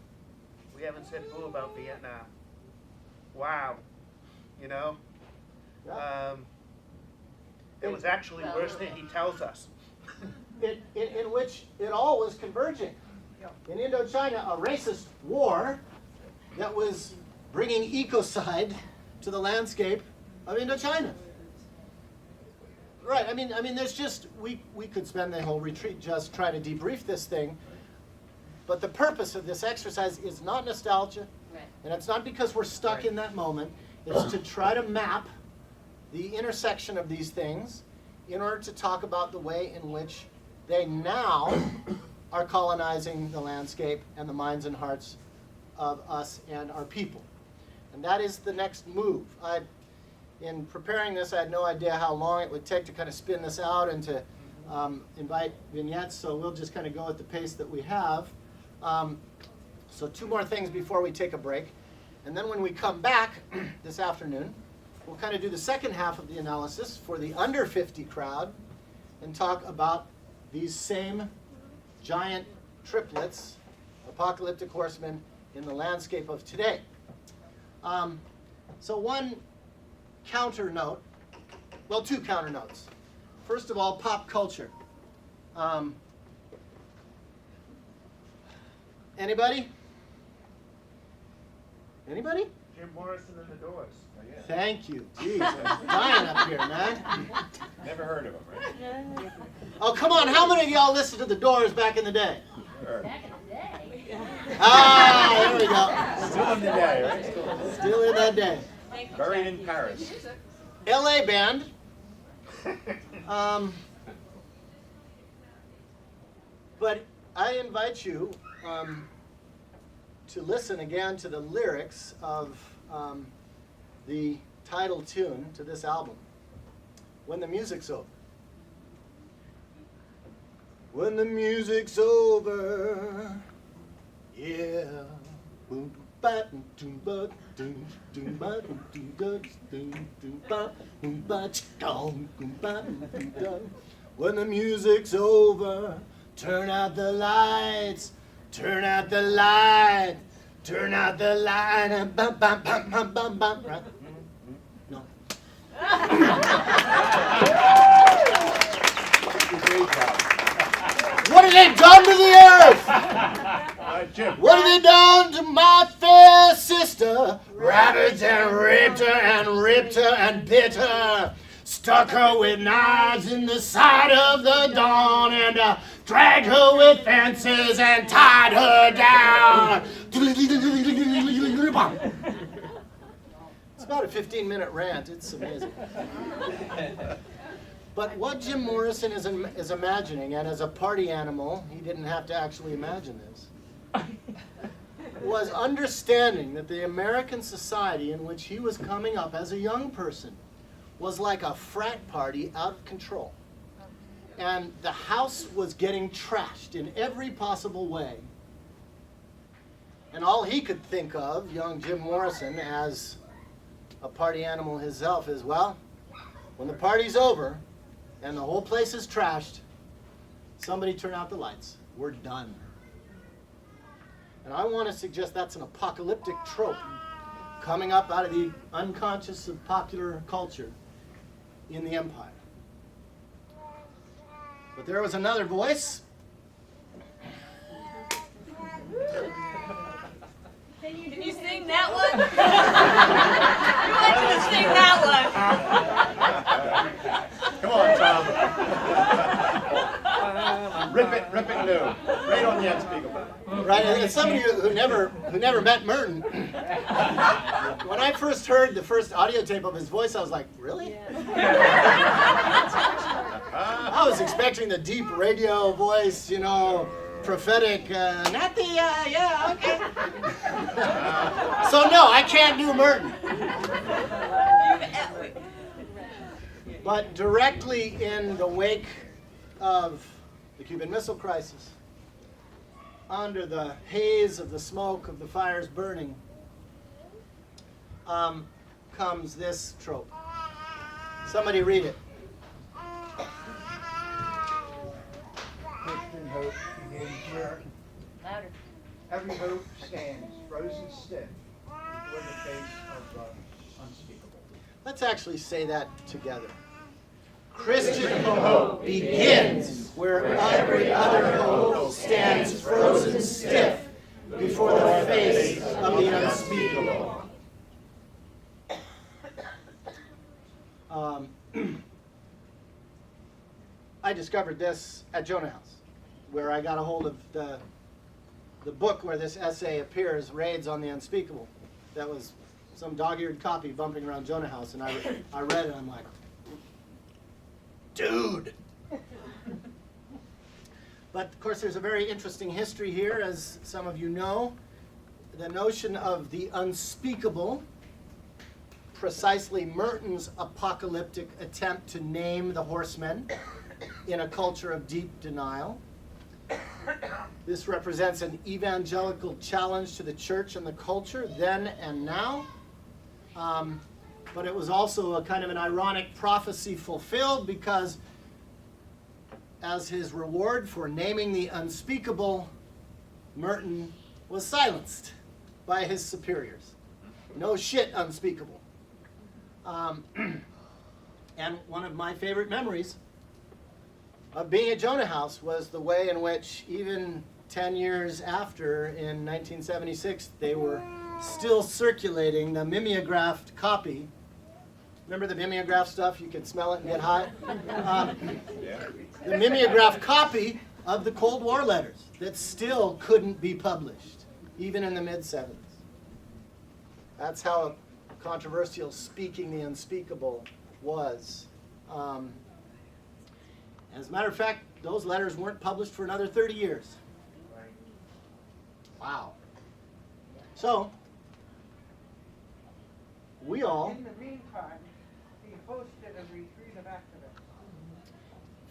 Speaker 6: We haven't said boo about Vietnam. Wow, you know.
Speaker 2: Yeah.
Speaker 6: It was actually worse than he tells us.
Speaker 2: In which it all was converging. In Indochina, a racist war that was bringing ecocide to the landscape of Indochina. Right, I mean, there's just, we could spend the whole retreat just trying to debrief this thing, but the purpose of this exercise is not nostalgia, and it's not because we're stuck in that moment. It's to try to map the intersection of these things in order to talk about the way in which they now are colonizing the landscape and the minds and hearts of us and our people. And that is the next move. In preparing this, I had no idea how long it would take to kind of spin this out and to invite vignettes, so we'll just kind of go at the pace that we have. So 2 more things before we take a break. And then when we come back this afternoon, we'll kind of do the second half of the analysis for the under 50 crowd and talk about these same giant triplets, apocalyptic horsemen, in the landscape of today. So one counter note, well, 2 counter notes. First of all, pop culture. Anybody? Anybody?
Speaker 6: Jim Morrison and the Doors.
Speaker 8: Oh, yeah.
Speaker 2: Thank you. Jeez, I'm dying up here, man.
Speaker 8: Never heard of them, right?
Speaker 2: Oh, come on. How many of y'all listened to the Doors back in the day?
Speaker 8: Sure.
Speaker 9: Back in the day.
Speaker 2: Ah, there we go.
Speaker 8: Still in the day, right?
Speaker 2: Still in that day.
Speaker 8: Buried in Paris.
Speaker 2: LA band. But I invite you to listen again to the lyrics of the title tune to this album, When the Music's Over. When the music's over, yeah. Boom, ba, doom, ba, doom, doom, ba, doom, doom, da, doom, doom, ba, boom, ba, chicka, boom, ba, doom, da. When the music's over, turn out the lights, turn out the light, turn out the light, and bum, bum, bum, bum, bum, bum, right? No.
Speaker 8: Great job.
Speaker 2: What have they done to the earth?
Speaker 8: Jim.
Speaker 2: What have they done to my fair sister? Ravaged and raped her and ripped her and bit her. Stuck her with knives in the side of the dawn and dragged her with fences and tied her down. It's about a 15-minute rant. It's amazing. But what Jim Morrison is imagining, and as a party animal, he didn't have to actually imagine this, was understanding that the American society in which he was coming up as a young person was like a frat party out of control. And the house was getting trashed in every possible way. And all he could think of, young Jim Morrison, as a party animal himself, is, well, when the party's over, and the whole place is trashed, somebody turn out the lights. We're done. And I want to suggest that's an apocalyptic trope coming up out of the unconscious of popular culture in the empire. But there was another voice.
Speaker 13: Can you sing that one? You want you to sing that one.
Speaker 8: Come on, Tom. Rip it new. Right on the unspeakable.
Speaker 2: Right, and some of you who never met Merton, when I first heard the first audio tape of his voice, I was like, really? I was expecting the deep radio voice, you know, prophetic, not the, yeah, okay. So no, I can't do Merton. But directly in the wake of the Cuban Missile Crisis, under the haze of the smoke of the fires burning, comes this trope. Somebody read it.
Speaker 15: Christian hope begins here.
Speaker 9: Louder.
Speaker 15: Every hope stands frozen stiff before the face of the unspeakable.
Speaker 2: Let's actually say that together. Christian hope begins where every other hope stands frozen stiff before the face of the unspeakable. I discovered this at Jonah House, where I got a hold of the book where this essay appears, Raids on the Unspeakable. That was some dog-eared copy bumping around Jonah House, and I read it, and I'm like, dude! But, of course, there's a very interesting history here, as some of you know. The notion of the unspeakable, precisely Merton's apocalyptic attempt to name the horsemen in a culture of deep denial. This represents an evangelical challenge to the church and the culture, then and now. But it was also a kind of an ironic prophecy fulfilled, because as his reward for naming the unspeakable, Merton was silenced by his superiors. No shit, unspeakable. And one of my favorite memories of being at Jonah House was the way in which, even 10 years after, in 1976, they were still circulating, the mimeographed copy. Remember the mimeograph stuff? You could smell it and get high. The mimeographed copy of the Cold War letters that still couldn't be published, even in the mid-70s. That's how controversial speaking the unspeakable was. As a matter of fact, those letters weren't published for another 30 years. Wow. So, we all,
Speaker 1: In the meantime, he hosted a retreat of activists.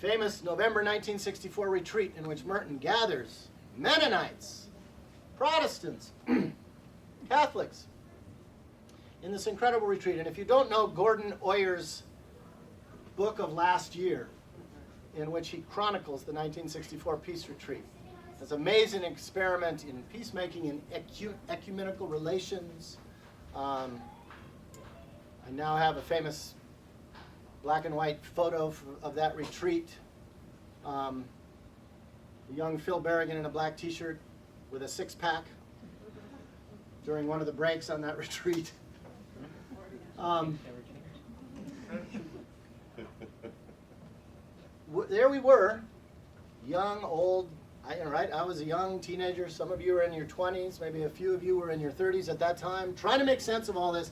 Speaker 2: famous November 1964 retreat in which Merton gathers Mennonites, Protestants, Catholics in this incredible retreat. And if you don't know Gordon Oyer's book of last year, in which he chronicles the 1964 peace retreat, it's an amazing experiment in peacemaking and ecumenical relations. I now have a famous black and white photo of that retreat. Young Phil Berrigan in a black t-shirt with a six-pack during one of the breaks on that retreat. There we were, young, old, I was a young teenager. Some of you were in your 20s, maybe a few of you were in your 30s at that time, trying to make sense of all this.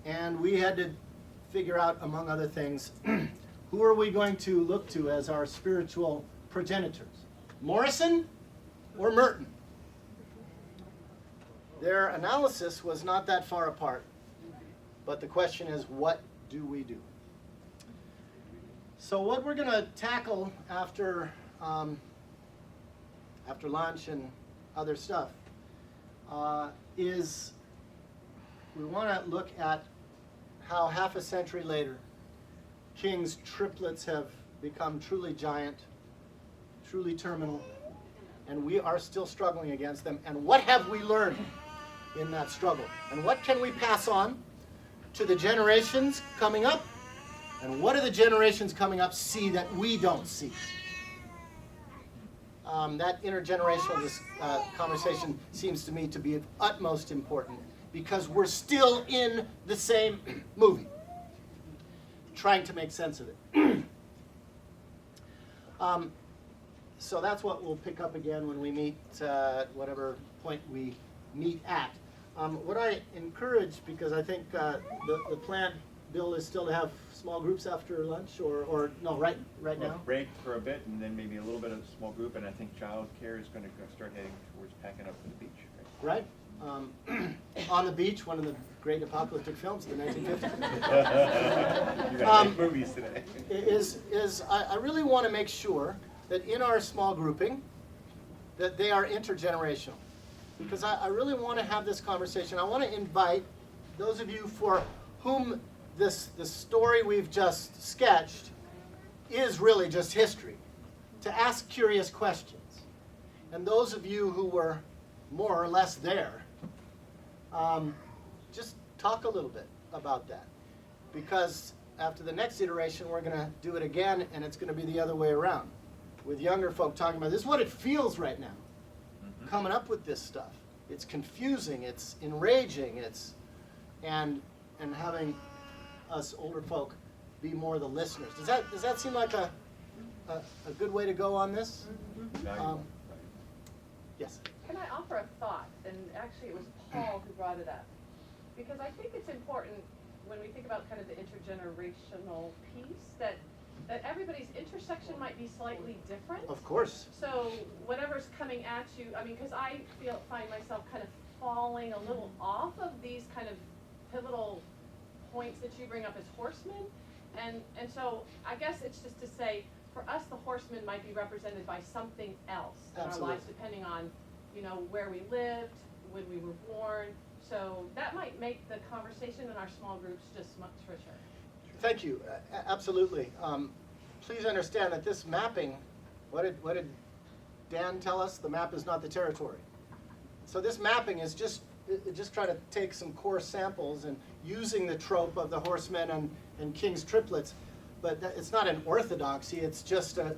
Speaker 2: And we had to figure out, among other things, who are we going to look to as our spiritual progenitors? Morrison or Merton? Their analysis was not that far apart, but the question is, what do we do? So what we're going to tackle after lunch and other stuff is we want to look at how half a century later King's triplets have become truly giant, truly terminal, and we are still struggling against them. And what have we learned in that struggle? And what can we pass on to the generations coming up? And what do the generations coming up see that we don't see? That intergenerational conversation seems to me to be of utmost importance because we're still in the same movie, trying to make sense of it. So that's what we'll pick up again when we meet, whatever point we meet at. What I encourage, because I think the plan, Bill, is still to have small groups after lunch, or no, right now?
Speaker 3: Break for a bit, and then maybe a little bit of small group, and I think child care is going to start heading towards packing up for the beach.
Speaker 2: Right. On the Beach, one of the great apocalyptic films of the 1950s.
Speaker 3: You're going to make movies today.
Speaker 2: I really want to make sure that in our small grouping, that they are intergenerational. Because I really want to have this conversation. I want to invite those of you for whom the story we've just sketched is really just history, to ask curious questions. And those of you who were more or less there, just talk a little bit about that. Because after the next iteration, we're going to do it again, and it's going to be the other way around, with younger folk talking about this is what it feels right now, coming up with this stuff. It's confusing, it's enraging, and having us older folk be more the listeners. Does that seem like a good way to go on this? Yes.
Speaker 13: Can I offer a thought? And actually, it was Paul who brought it up. Because I think it's important when we think about kind of the intergenerational piece that everybody's intersection might be slightly different.
Speaker 2: Of course.
Speaker 13: So whatever's coming at you, I mean, because I find myself kind of falling a little off of these kind of pivotal points that you bring up as horsemen. And so I guess it's just to say, for us, the horsemen might be represented by something else in our lives, depending on, where we lived, when we were born. So that might make the conversation in our small groups just much richer.
Speaker 2: Thank you. Absolutely. Please understand that this mapping, what did Dan tell us? The map is not the territory. So this mapping is just trying to take some core samples and using the trope of the horsemen and King's triplets, but it's not an orthodoxy. It's just a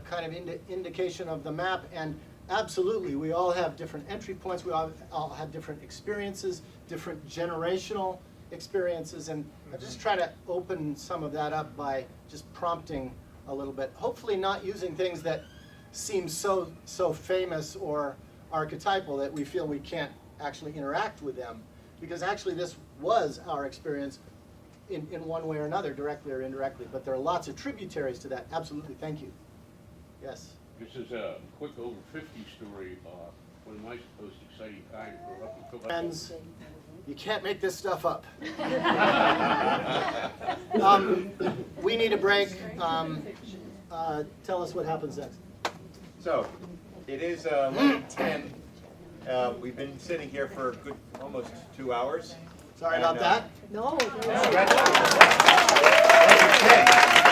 Speaker 2: kind of indication of the map, and absolutely, we all have different entry points, we all have different experiences, different generational experiences, and I just try to open some of that up by just prompting a little bit. Hopefully not using things that seem so famous or archetypal that we feel we can't actually interact with them, because actually this was our experience in one way or another, directly or indirectly, but there are lots of tributaries to that. Absolutely, thank you. Yes?
Speaker 14: This is a quick over 50 story, one of my most exciting times for up until about...
Speaker 2: Friends, you can't make this stuff up. We need a break. Tell us what happens next.
Speaker 3: So, it is 11:10. We've been sitting here for a good almost 2 hours.
Speaker 2: Sorry about that.
Speaker 10: No.
Speaker 3: Congratulations.